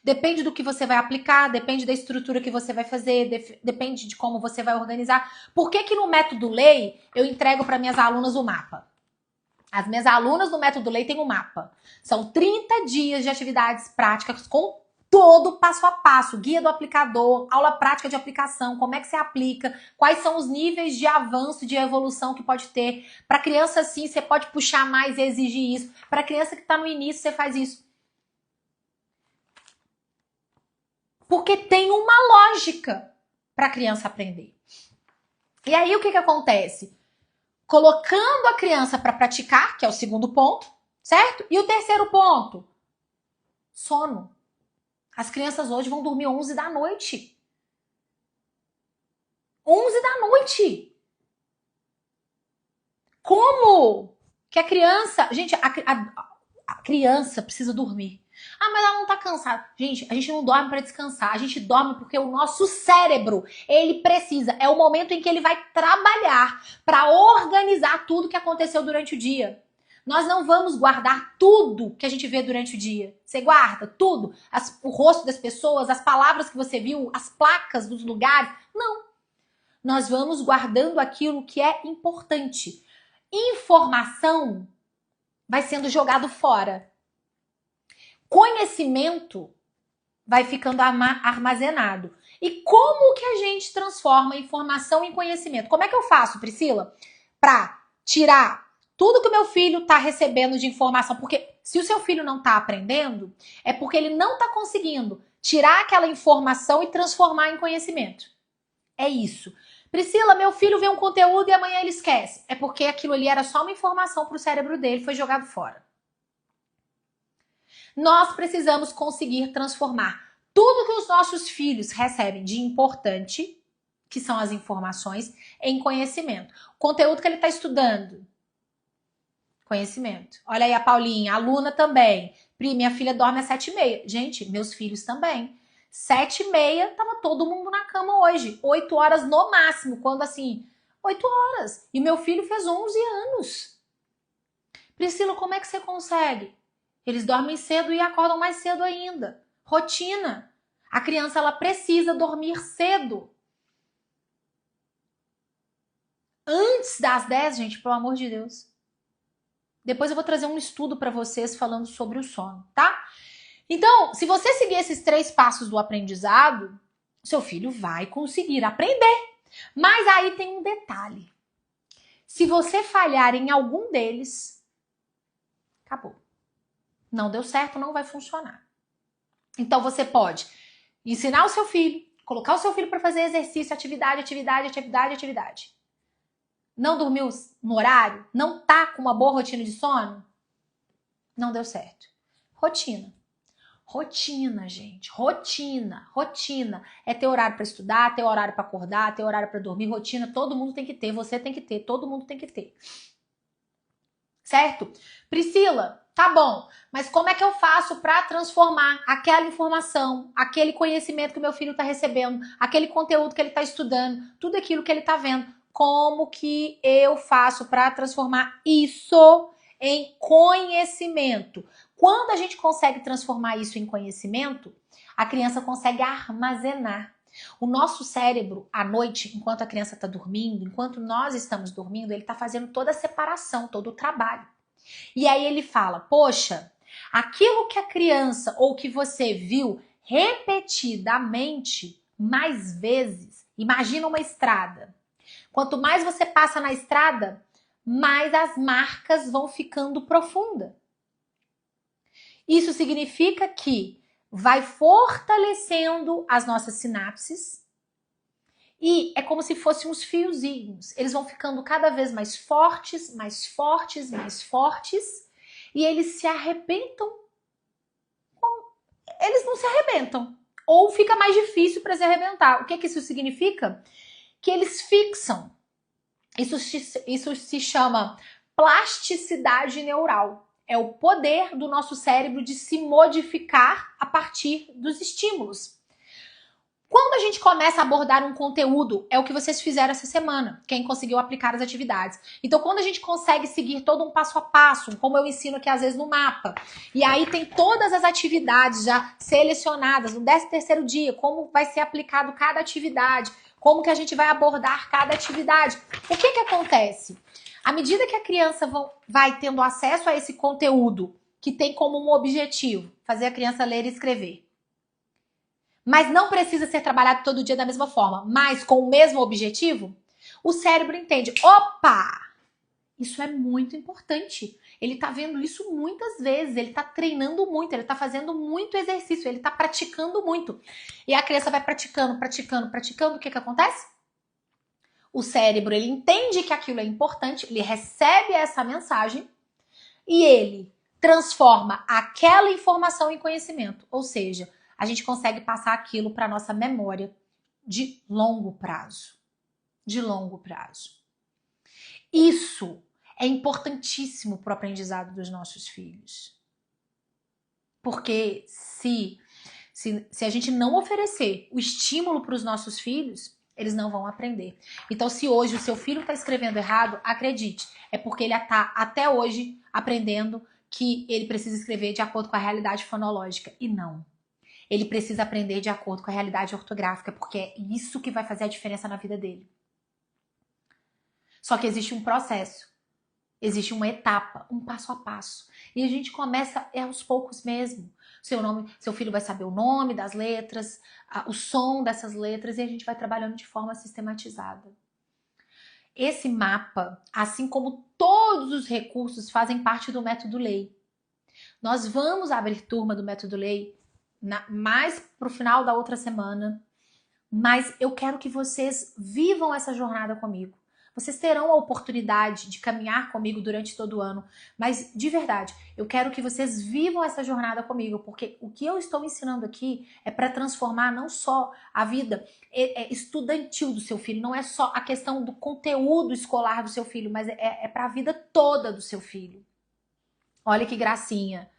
Depende do que você vai aplicar, depende da estrutura que você vai fazer, depende de como você vai organizar. Por que que no método Lei eu entrego para minhas alunas o mapa? As minhas alunas no método Lei têm um mapa. São 30 dias de atividades práticas com todo passo a passo, guia do aplicador, aula prática de aplicação, como é que você aplica, quais são os níveis de avanço, de evolução que pode ter. Para criança assim, você pode puxar mais e exigir isso. Para criança que está no início, você faz isso. Porque tem uma lógica para a criança aprender. E aí o que acontece? Colocando a criança para praticar, que é o segundo ponto, certo? E o terceiro ponto, sono. As crianças hoje vão dormir 11 da noite. 11 da noite. Como que a criança... Gente, a criança precisa dormir. Mas ela não tá cansada. Gente, a gente não dorme para descansar. A gente dorme porque o nosso cérebro, ele precisa. É o momento em que ele vai trabalhar para organizar tudo que aconteceu durante o dia. Nós não vamos guardar tudo que a gente vê durante o dia. Você guarda tudo? O rosto das pessoas, as palavras que você viu, as placas dos lugares. Não. Nós vamos guardando aquilo que é importante. Informação vai sendo jogado fora. Conhecimento vai ficando armazenado. E como que a gente transforma informação em conhecimento? Como é que eu faço, Priscila, para tirar tudo que o meu filho está recebendo de informação? Porque se o seu filho não está aprendendo, é porque ele não está conseguindo tirar aquela informação e transformar em conhecimento. É isso. Priscila, meu filho vê um conteúdo e amanhã ele esquece. É porque aquilo ali era só uma informação para o cérebro dele, foi jogado fora. Nós precisamos conseguir transformar tudo que os nossos filhos recebem de importante, que são as informações, em conhecimento. O conteúdo que ele está estudando, conhecimento. Olha aí a Paulinha, aluna também. Pri, minha filha dorme às 7h30. Gente, meus filhos também. 7h30, tava todo mundo na cama hoje. 8 horas no máximo, quando assim, 8 horas. E meu filho fez 11 anos. Priscila, como é que você consegue? Eles dormem cedo e acordam mais cedo ainda. Rotina. A criança, ela precisa dormir cedo. Antes das 10, gente, pelo amor de Deus. Depois eu vou trazer um estudo para vocês falando sobre o sono, tá? Então, se você seguir esses 3 passos do aprendizado, seu filho vai conseguir aprender. Mas aí tem um detalhe. Se você falhar em algum deles, acabou. Não deu certo, não vai funcionar. Então você pode ensinar o seu filho, colocar o seu filho para fazer exercício, atividade. Não dormiu no horário? Não tá com uma boa rotina de sono? Não deu certo. Rotina. Rotina, gente. Rotina. É ter horário para estudar, ter horário para acordar, ter horário para dormir. Rotina, todo mundo tem que ter. Você tem que ter. Todo mundo tem que ter. Certo? Priscila, tá bom. Mas como é que eu faço para transformar aquela informação, aquele conhecimento que o meu filho está recebendo, aquele conteúdo que ele está estudando, tudo aquilo que ele está vendo? Como que eu faço para transformar isso em conhecimento? Quando a gente consegue transformar isso em conhecimento, a criança consegue armazenar. O nosso cérebro, à noite, enquanto a criança está dormindo, enquanto nós estamos dormindo, ele está fazendo toda a separação, todo o trabalho. E aí ele fala, poxa, aquilo que a criança ou que você viu repetidamente mais vezes, imagina uma estrada. Quanto mais você passa na estrada, mais as marcas vão ficando profundas. Isso significa que vai fortalecendo as nossas sinapses e é como se fossem uns fiozinhos. Eles vão ficando cada vez mais fortes e eles se arrebentam. Eles não se arrebentam. Ou fica mais difícil para se arrebentar. O que isso significa? Que eles fixam. Isso se chama plasticidade neural. É o poder do nosso cérebro de se modificar a partir dos estímulos. Quando a gente começa a abordar um conteúdo, é o que vocês fizeram essa semana, quem conseguiu aplicar as atividades. Então, quando a gente consegue seguir todo um passo a passo, como eu ensino aqui às vezes no mapa, e aí tem todas as atividades já selecionadas no 13º dia, como vai ser aplicado cada atividade, como que a gente vai abordar cada atividade. O que acontece? À medida que a criança vai tendo acesso a esse conteúdo, que tem como um objetivo fazer a criança ler e escrever, mas não precisa ser trabalhado todo dia da mesma forma, mas com o mesmo objetivo, o cérebro entende, opa, isso é muito importante. Ele tá vendo isso muitas vezes, ele tá treinando muito, ele tá fazendo muito exercício, ele tá praticando muito. E a criança vai praticando, o que acontece? O cérebro, ele entende que aquilo é importante, ele recebe essa mensagem e ele transforma aquela informação em conhecimento. Ou seja, a gente consegue passar aquilo para nossa memória de longo prazo. De longo prazo. Isso é importantíssimo para o aprendizado dos nossos filhos. Porque se a gente não oferecer o estímulo para os nossos filhos, eles não vão aprender. Então, se hoje o seu filho está escrevendo errado, acredite, é porque ele está até hoje aprendendo que ele precisa escrever de acordo com a realidade fonológica. E não. Ele precisa aprender de acordo com a realidade ortográfica, porque é isso que vai fazer a diferença na vida dele. Só que existe um processo, existe uma etapa, um passo a passo. E a gente começa aos poucos mesmo. Seu filho vai saber o nome das letras, o som dessas letras, e a gente vai trabalhando de forma sistematizada. Esse mapa, assim como todos os recursos, fazem parte do Método Lei. Nós vamos abrir turma do Método Lei mais para o final da outra semana, mas eu quero que vocês vivam essa jornada comigo. Vocês terão a oportunidade de caminhar comigo durante todo o ano, mas de verdade, eu quero que vocês vivam essa jornada comigo, porque o que eu estou ensinando aqui é para transformar não só a vida estudantil do seu filho, não é só a questão do conteúdo escolar do seu filho, mas é para a vida toda do seu filho. Olha que gracinha.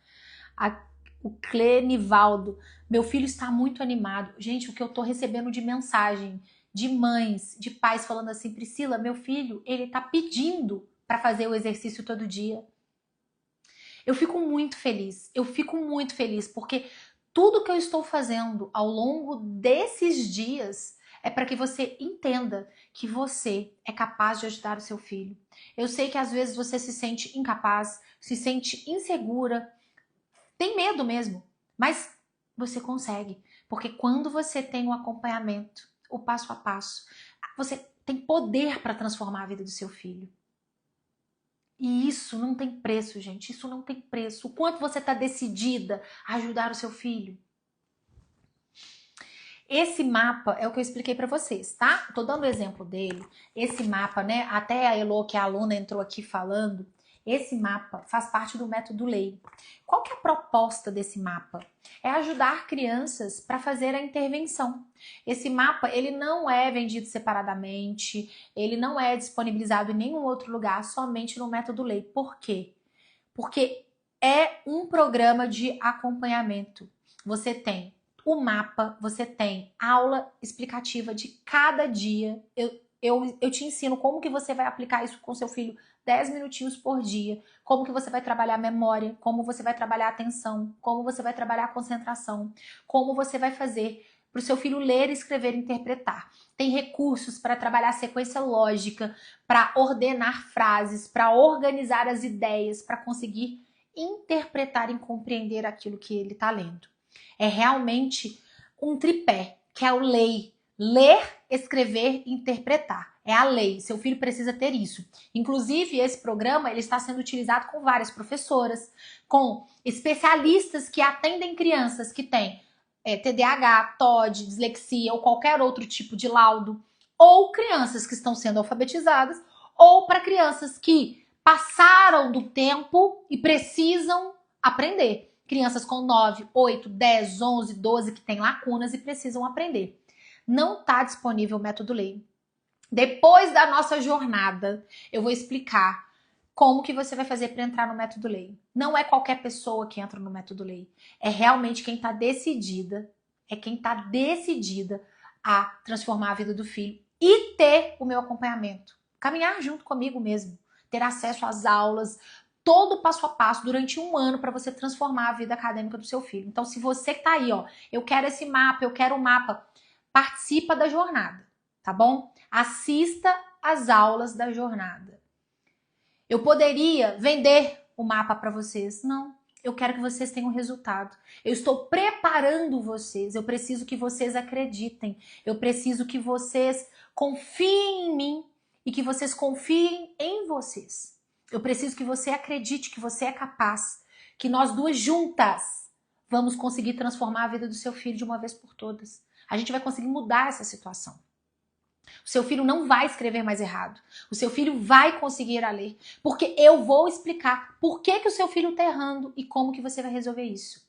O Clenivaldo, meu filho está muito animado. Gente, o que eu tô recebendo de mensagem de mães, de pais falando assim, Priscila, meu filho, ele tá pedindo para fazer o exercício todo dia. Eu fico muito feliz, porque tudo que eu estou fazendo ao longo desses dias é para que você entenda que você é capaz de ajudar o seu filho. Eu sei que às vezes você se sente incapaz, se sente insegura, tem medo mesmo, mas você consegue. Porque quando você tem um acompanhamento, o passo a passo, você tem poder para transformar a vida do seu filho. E isso não tem preço, gente. Isso não tem preço. O quanto você está decidida a ajudar o seu filho. Esse mapa é o que eu expliquei para vocês, tá? Tô dando o exemplo dele. Esse mapa, né? Até a Elo, que é a aluna, entrou aqui falando. Esse mapa faz parte do método Lei. Qual que é a proposta desse mapa? É ajudar crianças para fazer a intervenção. Esse mapa, ele não é vendido separadamente, ele não é disponibilizado em nenhum outro lugar, somente no método Lei. Por quê? Porque é um programa de acompanhamento. Você tem o mapa, você tem aula explicativa de cada dia. Eu te ensino como que você vai aplicar isso com seu filho 10 minutinhos por dia, como que você vai trabalhar a memória, como você vai trabalhar a atenção, como você vai trabalhar a concentração, como você vai fazer para o seu filho ler, escrever e interpretar. Tem recursos para trabalhar a sequência lógica, para ordenar frases, para organizar as ideias, para conseguir interpretar e compreender aquilo que ele está lendo. É realmente um tripé, que é o lei. Ler, escrever e interpretar. É a lei. Seu filho precisa ter isso. Inclusive, esse programa ele está sendo utilizado com várias professoras, com especialistas que atendem crianças que têm TDAH, TOD, dislexia ou qualquer outro tipo de laudo, ou crianças que estão sendo alfabetizadas, ou para crianças que passaram do tempo e precisam aprender. Crianças com 9, 8, 10, 11, 12 que têm lacunas e precisam aprender. Não está disponível o método Lei. Depois da nossa jornada, eu vou explicar como que você vai fazer para entrar no método Lei. Não é qualquer pessoa que entra no método Lei. É realmente quem está decidida, a transformar a vida do filho e ter o meu acompanhamento. Caminhar junto comigo mesmo. Ter acesso às aulas, todo o passo a passo durante um ano para você transformar a vida acadêmica do seu filho. Então, se você que tá aí, ó, eu quero esse mapa, eu quero o mapa, participa da jornada, tá bom? Assista às aulas da jornada. Eu poderia vender o mapa para vocês? Não. Eu quero que vocês tenham resultado. Eu estou preparando vocês. Eu preciso que vocês acreditem. Eu preciso que vocês confiem em mim e que vocês confiem em vocês. Eu preciso que você acredite que você é capaz. Que nós duas juntas vamos conseguir transformar a vida do seu filho de uma vez por todas. A gente vai conseguir mudar essa situação. O seu filho não vai escrever mais errado. O seu filho vai conseguir a ler. Porque eu vou explicar por que o seu filho está errando e como que você vai resolver isso.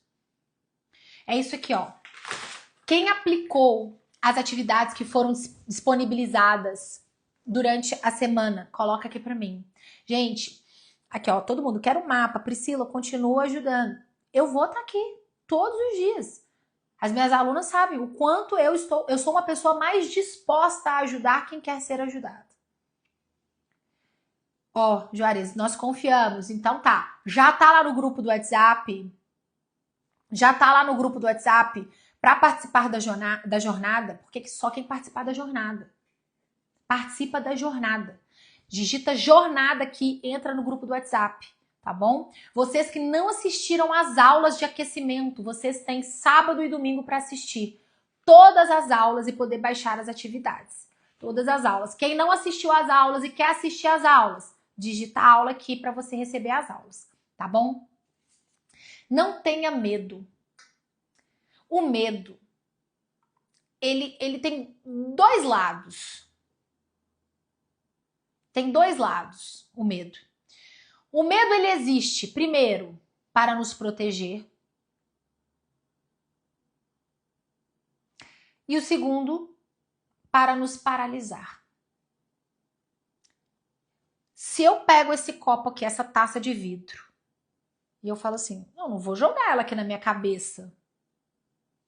É isso aqui, ó. Quem aplicou as atividades que foram disponibilizadas durante a semana, coloca aqui pra mim. Gente, aqui, ó, todo mundo quer um mapa. Priscila, continua ajudando. Eu vou estar aqui todos os dias. As minhas alunas sabem o quanto eu sou uma pessoa mais disposta a ajudar quem quer ser ajudado. Ó, Juarez, nós confiamos. Então tá, já tá lá no grupo do WhatsApp? Já tá lá no grupo do WhatsApp para participar da jornada? Porque só quem participar da jornada. Participa da jornada. Digita jornada aqui, entra no grupo do WhatsApp. Tá bom? Vocês que não assistiram às aulas de aquecimento, vocês têm sábado e domingo para assistir todas as aulas e poder baixar as atividades. Todas as aulas. Quem não assistiu às aulas e quer assistir às aulas, digita a aula aqui para você receber as aulas, tá bom? Não tenha medo. O medo, ele tem dois lados. Tem dois lados, o medo. O medo, ele existe, primeiro, para nos proteger. E o segundo, para nos paralisar. Se eu pego esse copo aqui, essa taça de vidro, e eu falo assim, eu não vou jogar ela aqui na minha cabeça,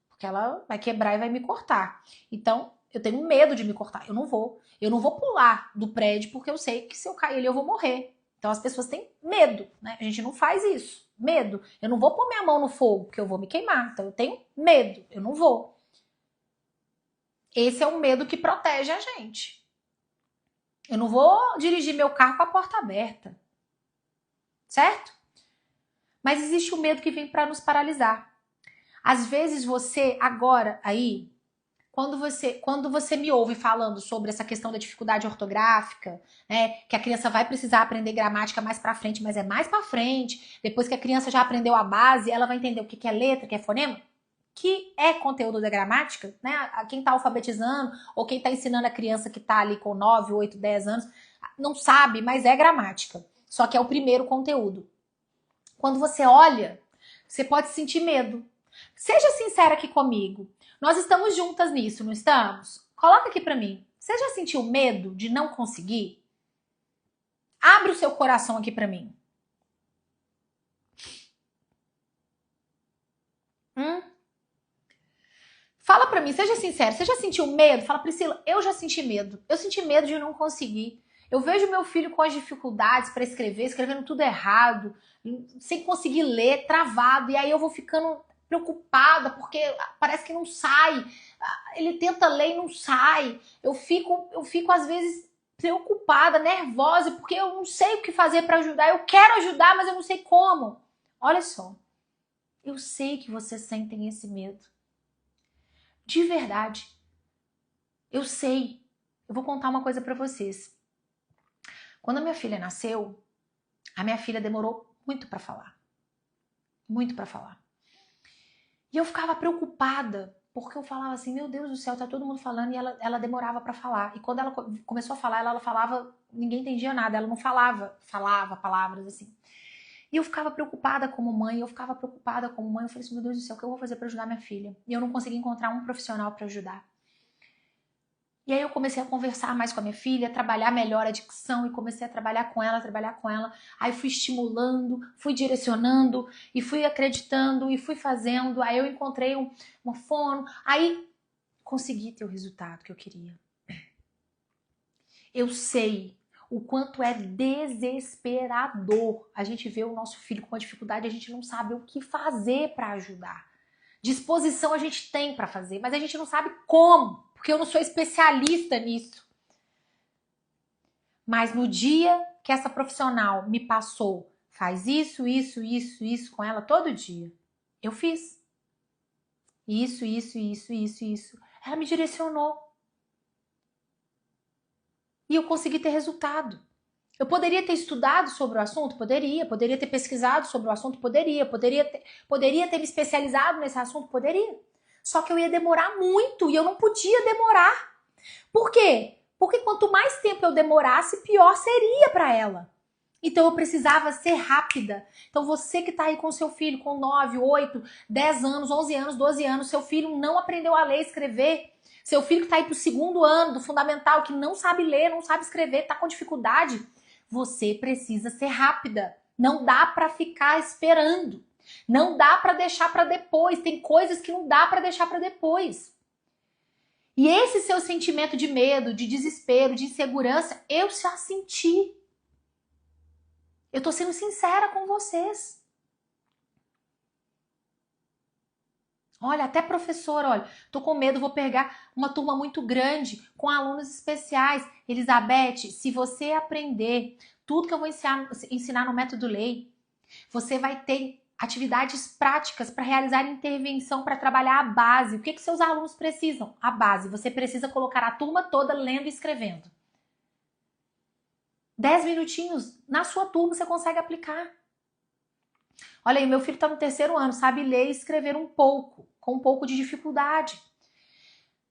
porque ela vai quebrar e vai me cortar. Então, eu tenho medo de me cortar, eu não vou. Eu não vou pular do prédio, porque eu sei que se eu cair ali eu vou morrer. Então as pessoas têm medo, né? A gente não faz isso. Medo. Eu não vou pôr minha mão no fogo, porque eu vou me queimar. Então eu tenho medo, eu não vou. Esse é um medo que protege a gente. Eu não vou dirigir meu carro com a porta aberta, certo? Mas existe o medo que vem para nos paralisar. Às vezes você, agora, aí, quando você me ouve falando sobre essa questão da dificuldade ortográfica, né, que a criança vai precisar aprender gramática mais pra frente, mas é mais pra frente, depois que a criança já aprendeu a base, ela vai entender o que é letra, o que é fonema, que é conteúdo da gramática, né? Quem tá alfabetizando ou quem tá ensinando a criança que tá ali com 9, 8, 10 anos, não sabe, mas é gramática. Só que é o primeiro conteúdo. Quando você olha, você pode sentir medo. Seja sincera aqui comigo. Nós estamos juntas nisso, não estamos? Coloca aqui pra mim. Você já sentiu medo de não conseguir? Abre o seu coração aqui pra mim. Fala pra mim, seja sincero. Você já sentiu medo? Fala, Priscila, eu já senti medo. Eu senti medo de não conseguir. Eu vejo meu filho com as dificuldades para escrever, escrevendo tudo errado, sem conseguir ler, travado, e aí eu vou ficando preocupada porque parece que não sai. Ele tenta ler e não sai. Eu fico às vezes preocupada, nervosa, porque eu não sei o que fazer para ajudar. Eu quero ajudar, mas eu não sei como. Olha só, eu sei que vocês sentem esse medo. De verdade. Eu sei. Eu vou contar uma coisa para vocês. Quando a minha filha nasceu, a minha filha demorou muito para falar. Muito para falar. E eu ficava preocupada, porque eu falava assim, meu Deus do céu, tá todo mundo falando, e ela demorava para falar. E quando ela começou a falar, ela falava, ninguém entendia nada, ela não falava palavras assim. E eu ficava preocupada como mãe, eu falei assim, meu Deus do céu, o que eu vou fazer para ajudar minha filha? E eu não consegui encontrar um profissional para ajudar. E aí eu comecei a conversar mais com a minha filha, trabalhar melhor a dicção e comecei a trabalhar com ela. Aí fui estimulando, fui direcionando e fui acreditando e fui fazendo. Aí eu encontrei uma fono, aí consegui ter o resultado que eu queria. Eu sei o quanto é desesperador a gente ver o nosso filho com uma dificuldade, a gente não sabe o que fazer para ajudar. Disposição a gente tem para fazer, mas a gente não sabe como, porque eu não sou especialista nisso. Mas no dia que essa profissional me passou, faz isso com ela todo dia, eu fiz. Isso. Ela me direcionou. E eu consegui ter resultado. Eu poderia ter estudado sobre o assunto? Poderia ter pesquisado sobre o assunto? Poderia ter me especializado nesse assunto? Poderia. Só que eu ia demorar muito e eu não podia demorar. Por quê? Porque quanto mais tempo eu demorasse, pior seria para ela. Então eu precisava ser rápida. Então você que tá aí com seu filho com 9, 8, 10 anos, 11 anos, 12 anos, seu filho não aprendeu a ler e escrever, seu filho que tá aí pro segundo ano do fundamental, que não sabe ler, não sabe escrever, tá com dificuldade, você precisa ser rápida. Não dá para ficar esperando. Não dá para deixar para depois. Tem coisas que não dá para deixar para depois. E esse seu sentimento de medo, de desespero, de insegurança, eu já senti. Eu tô sendo sincera com vocês. Olha, até professora, olha, tô com medo, vou pegar uma turma muito grande com alunos especiais. Elizabeth, se você aprender tudo que eu vou ensinar no método Lei, você vai ter atividades práticas para realizar intervenção, para trabalhar a base. O que seus alunos precisam? A base. Você precisa colocar a turma toda lendo e escrevendo. 10 minutinhos na sua turma você consegue aplicar. Olha aí, meu filho está no 3º ano, sabe ler e escrever um pouco, com um pouco de dificuldade.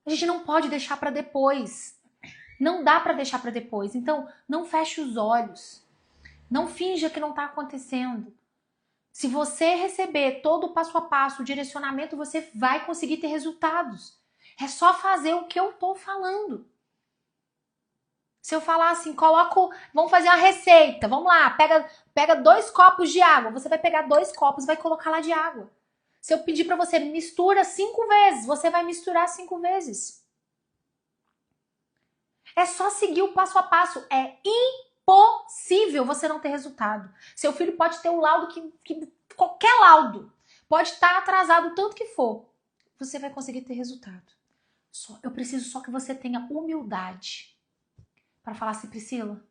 A gente não pode deixar para depois. Não dá para deixar para depois. Então, não feche os olhos. Não finja que não está acontecendo. Se você receber todo o passo a passo, o direcionamento, você vai conseguir ter resultados. É só fazer o que eu tô falando. Se eu falar assim, vamos fazer uma receita, vamos lá, pega 2 copos de água, você vai pegar 2 copos e vai colocar lá de água. Se eu pedir para você mistura 5 vezes, você vai misturar 5 vezes. É só seguir o passo a passo. É impossível você não ter resultado. Seu filho pode ter um laudo qualquer laudo, pode estar atrasado o tanto que for. Você vai conseguir ter resultado. Eu preciso só que você tenha humildade para falar assim, Priscila,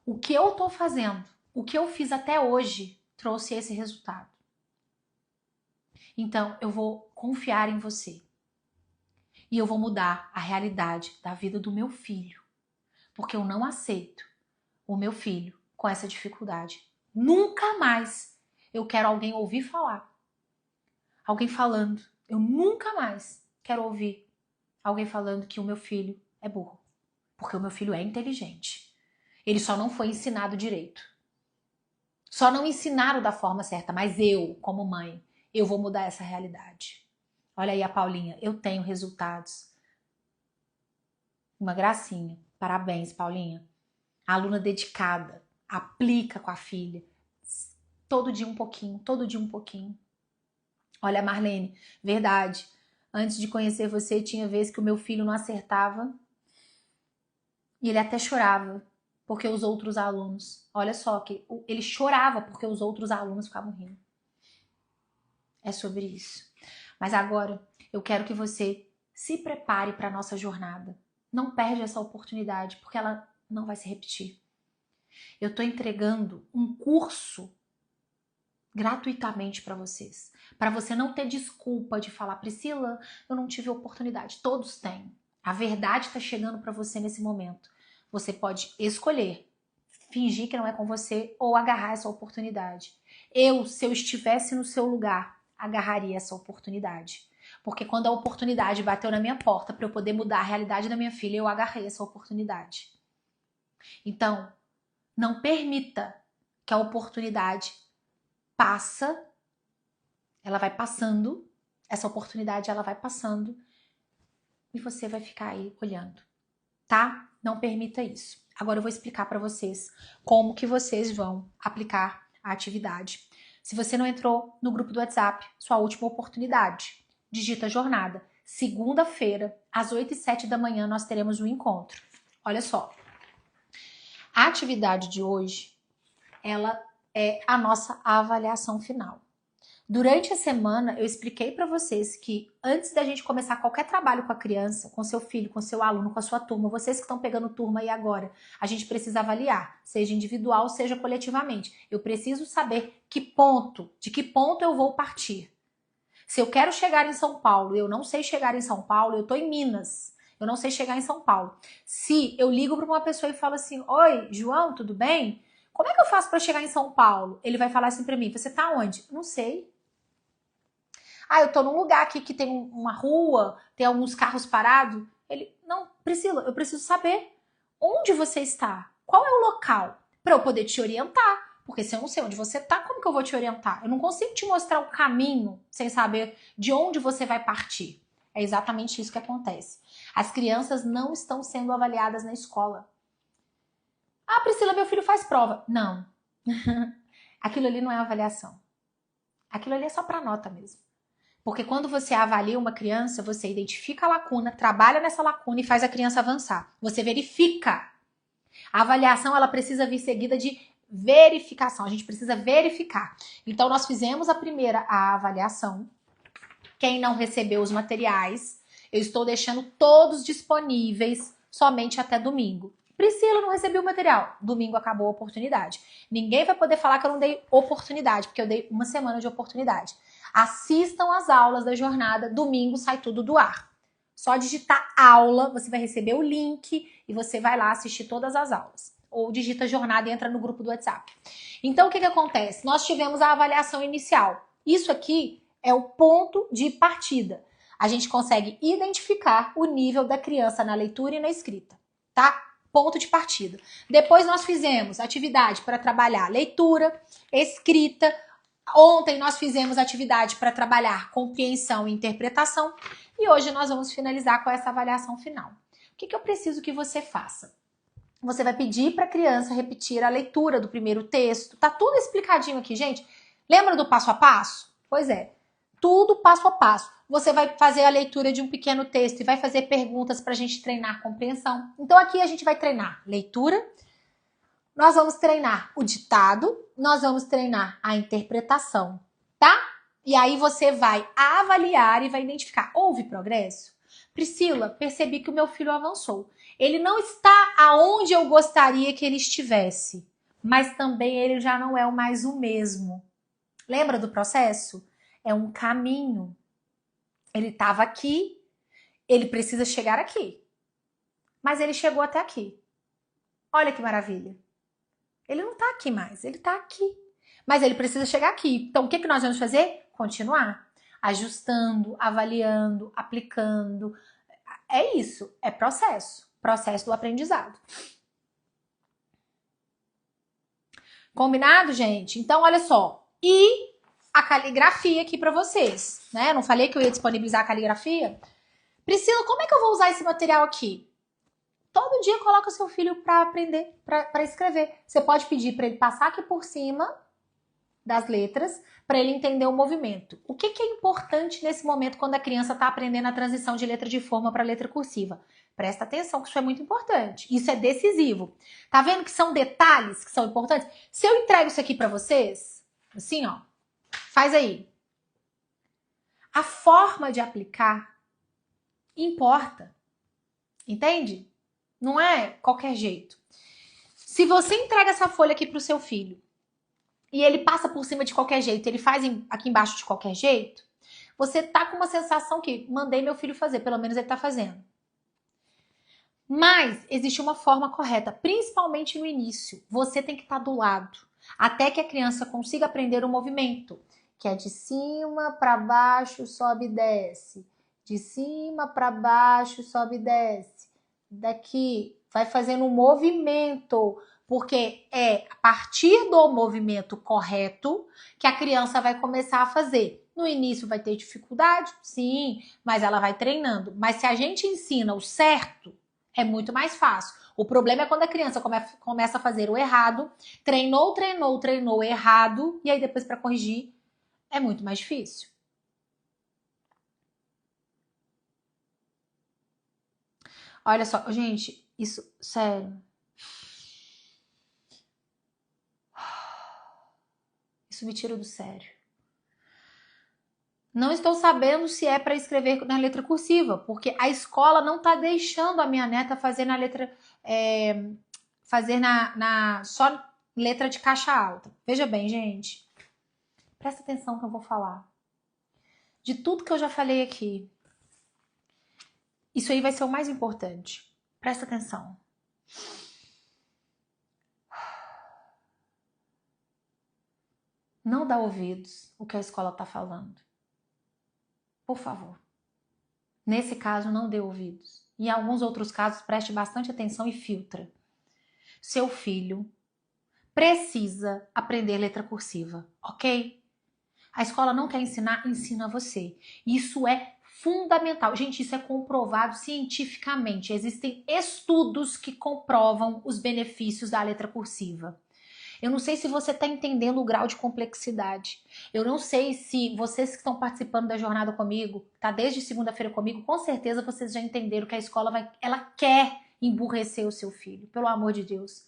o que eu tô fazendo, o que eu fiz até hoje trouxe esse resultado. Então, eu vou confiar em você. E eu vou mudar a realidade da vida do meu filho. Porque eu não aceito o meu filho com essa dificuldade. Nunca mais eu quero alguém ouvir falar. Alguém falando. Eu nunca mais quero ouvir alguém falando que o meu filho é burro. Porque o meu filho é inteligente. Ele só não foi ensinado direito. Só não ensinaram da forma certa. Mas eu, como mãe, eu vou mudar essa realidade. Olha aí a Paulinha. Eu tenho resultados. Uma gracinha. Parabéns, Paulinha. Aluna dedicada. Aplica com a filha. Todo dia um pouquinho. Todo dia um pouquinho. Olha, Marlene. Verdade. Antes de conhecer você, tinha vezes que o meu filho não acertava. E ele até chorava. Porque os outros alunos... Olha só, que ele chorava porque os outros alunos ficavam rindo. É sobre isso. Mas agora, eu quero que você se prepare para a nossa jornada. Não perde essa oportunidade, porque ela não vai se repetir. Eu estou entregando um curso gratuitamente para vocês. Para você não ter desculpa de falar, Priscila, eu não tive oportunidade. Todos têm. A verdade está chegando para você nesse momento. Você pode escolher fingir que não é com você ou agarrar essa oportunidade. Se eu estivesse no seu lugar, agarraria essa oportunidade. Porque quando a oportunidade bateu na minha porta para eu poder mudar a realidade da minha filha, eu agarrei essa oportunidade. Então, não permita que a oportunidade ela vai passando, essa oportunidade ela vai passando e você vai ficar aí olhando, tá? Não permita isso. Agora eu vou explicar para vocês como que vocês vão aplicar a atividade. Se você não entrou no grupo do WhatsApp, sua última oportunidade. Digita jornada. Segunda-feira, às 8h07 da manhã, nós teremos um encontro. Olha só. A atividade de hoje, ela é a nossa avaliação final. Durante a semana, eu expliquei para vocês que antes da gente começar qualquer trabalho com a criança, com seu filho, com seu aluno, com a sua turma, vocês que estão pegando turma aí agora, a gente precisa avaliar, seja individual, seja coletivamente. Eu preciso saber de que ponto eu vou partir. Se eu quero chegar em São Paulo, eu não sei chegar em São Paulo, eu tô em Minas, eu não sei chegar em São Paulo. Se eu ligo para uma pessoa e falo assim, oi, João, tudo bem? Como é que eu faço para chegar em São Paulo? Ele vai falar assim para mim, você tá onde? Não sei. Eu tô num lugar aqui que tem uma rua, tem alguns carros parados. Ele, não, Priscila, eu preciso saber onde você está. Qual é o local? Para eu poder te orientar. Porque se eu não sei onde você tá, como que eu vou te orientar? Eu não consigo te mostrar o caminho sem saber de onde você vai partir. É exatamente isso que acontece. As crianças não estão sendo avaliadas na escola. Priscila, meu filho faz prova. Não. Aquilo ali não é avaliação. Aquilo ali é só para nota mesmo. Porque quando você avalia uma criança, você identifica a lacuna, trabalha nessa lacuna e faz a criança avançar. Você verifica. A avaliação, ela precisa vir seguida de verificação. A gente precisa verificar. Então, nós fizemos a avaliação. Quem não recebeu os materiais, eu estou deixando todos disponíveis somente até domingo. Priscila, não recebi o material. Domingo acabou a oportunidade. Ninguém vai poder falar que eu não dei oportunidade, porque eu dei uma semana de oportunidade. Assistam as aulas da jornada, domingo sai tudo do ar. Só digitar aula, você vai receber o link e você vai lá assistir todas as aulas. Ou digita jornada e entra no grupo do WhatsApp. Então, o que acontece? Nós tivemos a avaliação inicial. Isso aqui é o ponto de partida. A gente consegue identificar o nível da criança na leitura e na escrita, tá? Ponto de partida. Depois nós fizemos atividade para trabalhar leitura, escrita. Ontem nós fizemos atividade para trabalhar compreensão e interpretação e hoje nós vamos finalizar com essa avaliação final. O que eu preciso que você faça? Você vai pedir para a criança repetir a leitura do primeiro texto. Tá tudo explicadinho aqui, gente. Lembra do passo a passo? Pois é, tudo passo a passo. Você vai fazer a leitura de um pequeno texto e vai fazer perguntas para a gente treinar a compreensão. Então aqui a gente vai treinar leitura, nós vamos treinar o ditado, nós vamos treinar a interpretação, tá? E aí você vai avaliar e vai identificar, houve progresso? Priscila, percebi que o meu filho avançou. Ele não está aonde eu gostaria que ele estivesse, mas também ele já não é mais o mesmo. Lembra do processo? É um caminho. Ele estava aqui, ele precisa chegar aqui. Mas ele chegou até aqui. Olha que maravilha. Ele não está aqui mais, ele está aqui. Mas ele precisa chegar aqui. Então, o que nós vamos fazer? Continuar. Ajustando, avaliando, aplicando. É isso, é processo. Processo do aprendizado. Combinado, gente? Então, olha só. E a caligrafia aqui para vocês, né? Não falei que eu ia disponibilizar a caligrafia? Priscila, como é que eu vou usar esse material aqui? Todo dia coloca seu filho para aprender, para escrever. Você pode pedir para ele passar aqui por cima das letras, para ele entender o movimento. O que é importante nesse momento quando a criança está aprendendo a transição de letra de forma para letra cursiva? Presta atenção que isso é muito importante. Isso é decisivo. Tá vendo que são detalhes que são importantes? Se eu entrego isso aqui para vocês, assim, ó, faz aí. A forma de aplicar importa. Entende? Não é qualquer jeito. Se você entrega essa folha aqui pro seu filho e ele passa por cima de qualquer jeito, ele faz aqui embaixo de qualquer jeito, você tá com uma sensação que mandei meu filho fazer, pelo menos ele tá fazendo. Mas existe uma forma correta, principalmente no início. Você tem que estar do lado, até que a criança consiga aprender o movimento, que é de cima para baixo, sobe e desce. De cima para baixo, sobe e desce. Daqui, vai fazendo um movimento, porque é a partir do movimento correto que a criança vai começar a fazer. No início vai ter dificuldade, sim, mas ela vai treinando. Mas se a gente ensina o certo, é muito mais fácil. O problema é quando a criança começa a fazer o errado, treinou errado, e aí depois para corrigir é muito mais difícil. Olha só, gente, isso, sério. Isso me tira do sério. Não estou sabendo se é para escrever na letra cursiva, porque a escola não está deixando a minha neta fazer na letra, fazer só letra de caixa alta. Veja bem, gente, presta atenção que eu vou falar. De tudo que eu já falei aqui, isso aí vai ser o mais importante. Presta atenção. Não dá ouvidos o que a escola está falando. Por favor. Nesse caso, não dê ouvidos. Em alguns outros casos, preste bastante atenção e filtra. Seu filho precisa aprender letra cursiva, ok? A escola não quer ensinar, ensina você. Isso é fundamental. Gente, isso é comprovado cientificamente. Existem estudos que comprovam os benefícios da letra cursiva. Eu não sei se você está entendendo o grau de complexidade. Eu não sei se vocês que estão participando da jornada comigo, tá desde segunda-feira comigo, com certeza vocês já entenderam que a escola ela quer emburrecer o seu filho. Pelo amor de Deus.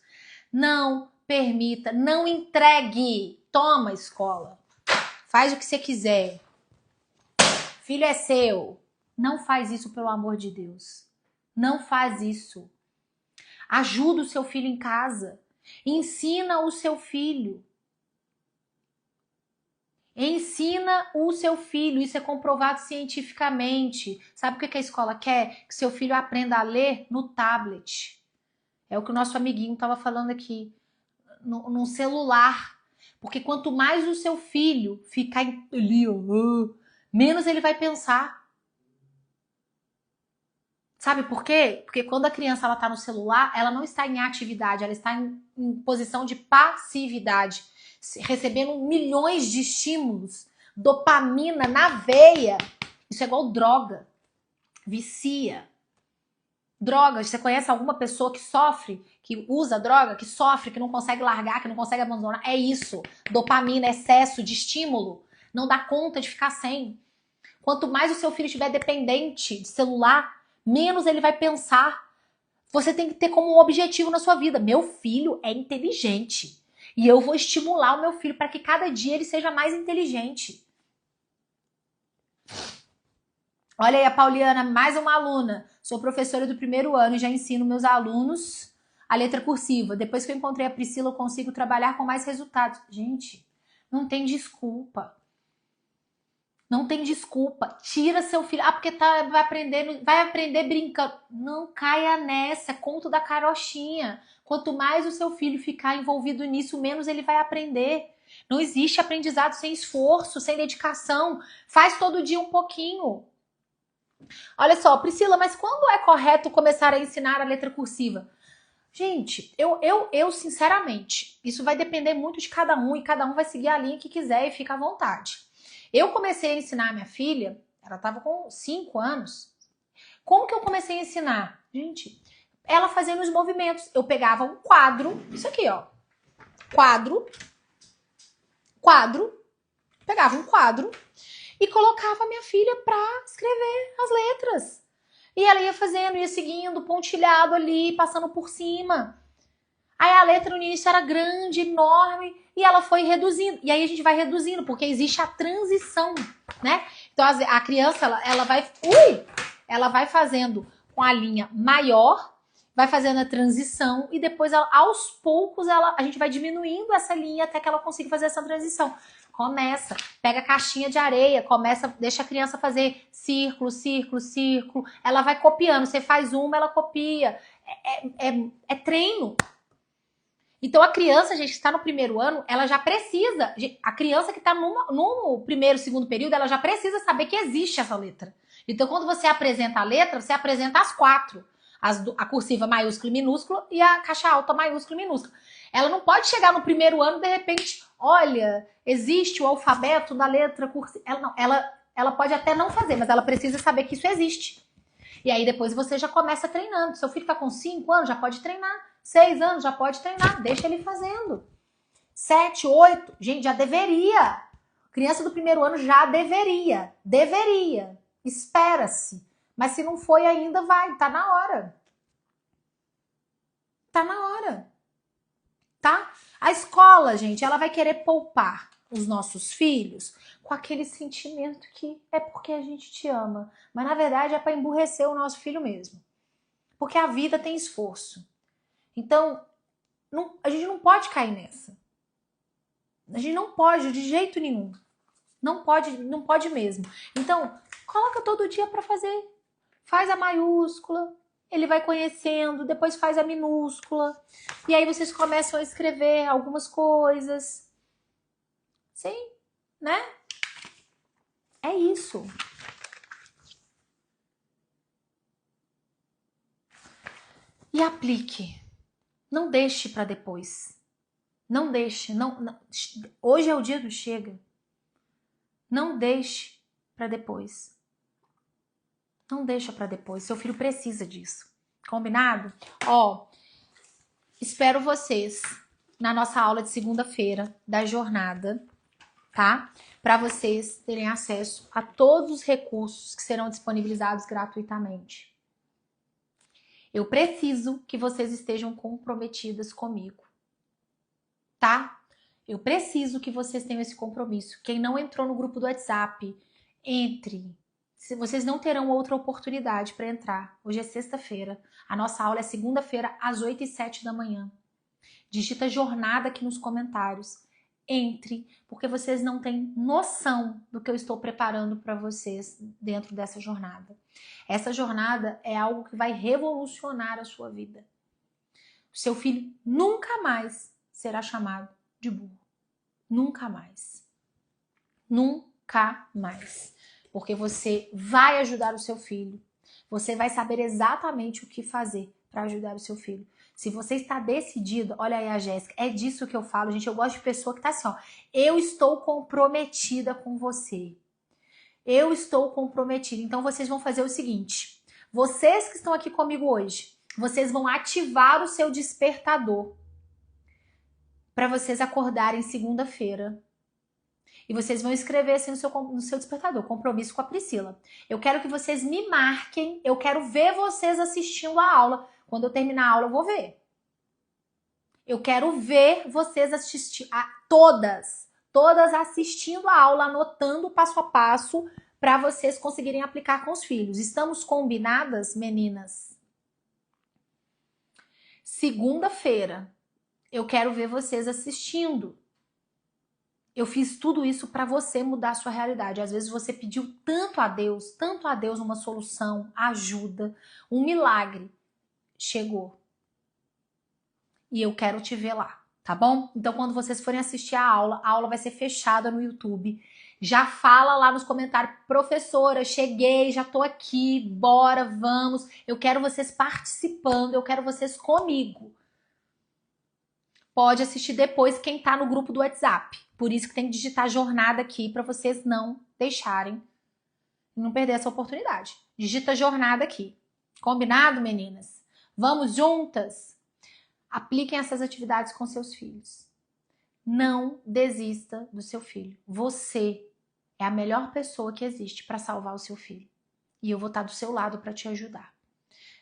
Não permita, não entregue. Toma, escola. Faz o que você quiser. Filho é seu. Não faz isso, pelo amor de Deus. Não faz isso. Ajuda o seu filho em casa. Ensina o seu filho. Ensina o seu filho. Isso é comprovado cientificamente. Sabe o que a escola quer? Que seu filho aprenda a ler no tablet. É o que o nosso amiguinho estava falando aqui. No celular. Porque quanto mais o seu filho ficar ali, menos ele vai pensar. Sabe por quê? Porque quando a criança está no celular, ela não está em atividade, ela está em posição de passividade, recebendo milhões de estímulos, dopamina na veia. Isso é igual droga, vicia. Droga, você conhece alguma pessoa que sofre, que usa droga, que sofre, que não consegue largar, que não consegue abandonar? É isso, dopamina, excesso de estímulo, não dá conta de ficar sem. Quanto mais o seu filho estiver dependente de celular, menos ele vai pensar. Você tem que ter como um objetivo na sua vida. Meu filho é inteligente. E eu vou estimular o meu filho para que cada dia ele seja mais inteligente. Olha aí a Pauliana, mais uma aluna. Sou professora do primeiro ano e já ensino meus alunos a letra cursiva. Depois que eu encontrei a Priscila, eu consigo trabalhar com mais resultados. Gente, não tem desculpa. Não tem desculpa. Tira seu filho. Ah, porque vai aprender brincando. Não caia nessa. É conto da carochinha. Quanto mais o seu filho ficar envolvido nisso, menos ele vai aprender. Não existe aprendizado sem esforço, sem dedicação. Faz todo dia um pouquinho. Olha só, Priscila, mas quando é correto começar a ensinar a letra cursiva? Gente, eu sinceramente, isso vai depender muito de cada um e cada um vai seguir a linha que quiser e fica à vontade. Eu comecei a ensinar a minha filha, ela estava com 5 anos. Como que eu comecei a ensinar? Gente, ela fazendo os movimentos. Eu pegava um quadro, isso aqui, ó. Quadro. Pegava um quadro e colocava a minha filha para escrever as letras. E ela ia fazendo, ia seguindo, pontilhado ali, passando por cima. Aí a letra no início era grande, enorme, e ela foi reduzindo. E aí a gente vai reduzindo, porque existe a transição, né? Então a criança, ela vai fazendo com a linha maior, vai fazendo a transição, e depois, aos poucos, a gente vai diminuindo essa linha até que ela consiga fazer essa transição. Começa, pega a caixinha de areia, deixa a criança fazer círculo, círculo, círculo. Ela vai copiando. Você faz uma, ela copia. É treino. Então a criança, gente, que está no primeiro ano, ela já precisa. A criança que está no primeiro, segundo período, ela já precisa saber que existe essa letra. Então quando você apresenta a letra, você apresenta as 4. A cursiva maiúscula e minúscula e a caixa alta maiúscula e minúscula. Ela não pode chegar no primeiro ano e de repente, olha, existe o alfabeto da letra cursiva. Ela pode até não fazer, mas ela precisa saber que isso existe. E aí depois você já começa treinando. Seu filho está com 5 anos, já pode treinar. 6 anos, já pode treinar. Deixa ele fazendo. 7, 8, gente, já deveria. Criança do primeiro ano já deveria. Deveria. Espera-se. Mas se não foi ainda, vai. Tá na hora. Tá na hora. Tá? A escola, gente, ela vai querer poupar os nossos filhos com aquele sentimento que é porque a gente te ama. Mas na verdade é para emburrecer o nosso filho mesmo. Porque a vida tem esforço. Então, a gente não pode cair nessa. A gente não pode de jeito nenhum. Não pode mesmo. Então, coloca todo dia para fazer. Faz a maiúscula, ele vai conhecendo, depois faz a minúscula. E aí vocês começam a escrever algumas coisas. Sim, né? É isso. E aplique. Não deixe para depois. Não deixe. Não. Hoje é o dia do chega. Não deixe para depois. Não deixa para depois. Seu filho precisa disso. Combinado? Ó, espero vocês na nossa aula de segunda-feira da jornada, tá? Para vocês terem acesso a todos os recursos que serão disponibilizados gratuitamente. Eu preciso que vocês estejam comprometidas comigo, tá? Eu preciso que vocês tenham esse compromisso. Quem não entrou no grupo do WhatsApp, entre. Se vocês não terão outra oportunidade para entrar. Hoje é sexta-feira. A nossa aula é segunda-feira, às 8h07 da manhã. Digita jornada aqui nos comentários. Entre, porque vocês não têm noção do que eu estou preparando para vocês dentro dessa jornada. Essa jornada é algo que vai revolucionar a sua vida. O seu filho nunca mais será chamado de burro. Nunca mais. Nunca mais. Porque você vai ajudar o seu filho. Você vai saber exatamente o que fazer para ajudar o seu filho. Se você está decidido, olha aí a Jéssica, é disso que eu falo, gente. Eu gosto de pessoa que tá assim, ó. Eu estou comprometida com você. Eu estou comprometida. Então vocês vão fazer o seguinte. Vocês que estão aqui comigo hoje, vocês vão ativar o seu despertador para vocês acordarem segunda-feira. E vocês vão escrever assim no seu despertador, compromisso com a Priscila. Eu quero que vocês me marquem, eu quero ver vocês assistindo a aula. Quando eu terminar a aula, eu vou ver. Eu quero ver vocês assistir, todas assistindo a aula, anotando o passo a passo, para vocês conseguirem aplicar com os filhos. Estamos combinadas, meninas? Segunda-feira, eu quero ver vocês assistindo. Eu fiz tudo isso para você mudar a sua realidade. Às vezes você pediu tanto a Deus uma solução, ajuda, um milagre. Chegou. E eu quero te ver lá, tá bom? Então, quando vocês forem assistir a aula vai ser fechada no YouTube. Já fala lá nos comentários, professora, cheguei, já tô aqui, bora, vamos. Eu quero vocês participando, eu quero vocês comigo. Pode assistir depois quem tá no grupo do WhatsApp. Por isso que tem que digitar jornada aqui para vocês não deixarem, não perder essa oportunidade. Digita jornada aqui. Combinado, meninas? Vamos juntas? Apliquem essas atividades com seus filhos. Não desista do seu filho. Você é a melhor pessoa que existe para salvar o seu filho. E eu vou estar do seu lado para te ajudar.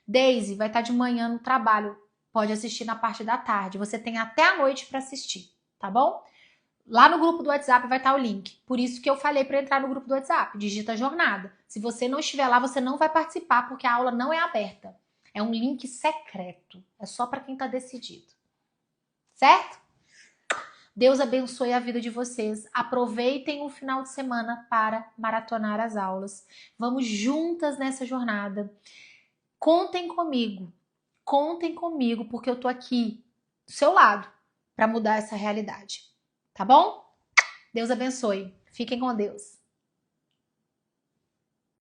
Daisy vai estar de manhã no trabalho. Pode assistir na parte da tarde. Você tem até a noite para assistir, tá bom? Lá no grupo do WhatsApp vai estar o link. Por isso que eu falei para entrar no grupo do WhatsApp. Digita jornada. Se você não estiver lá, você não vai participar, porque a aula não é aberta. É um link secreto. É só para quem está decidido. Certo? Deus abençoe a vida de vocês. Aproveitem o final de semana para maratonar as aulas. Vamos juntas nessa jornada. Contem comigo. Contem comigo, porque eu tô aqui do seu lado para mudar essa realidade. Tá bom? Deus abençoe. Fiquem com Deus.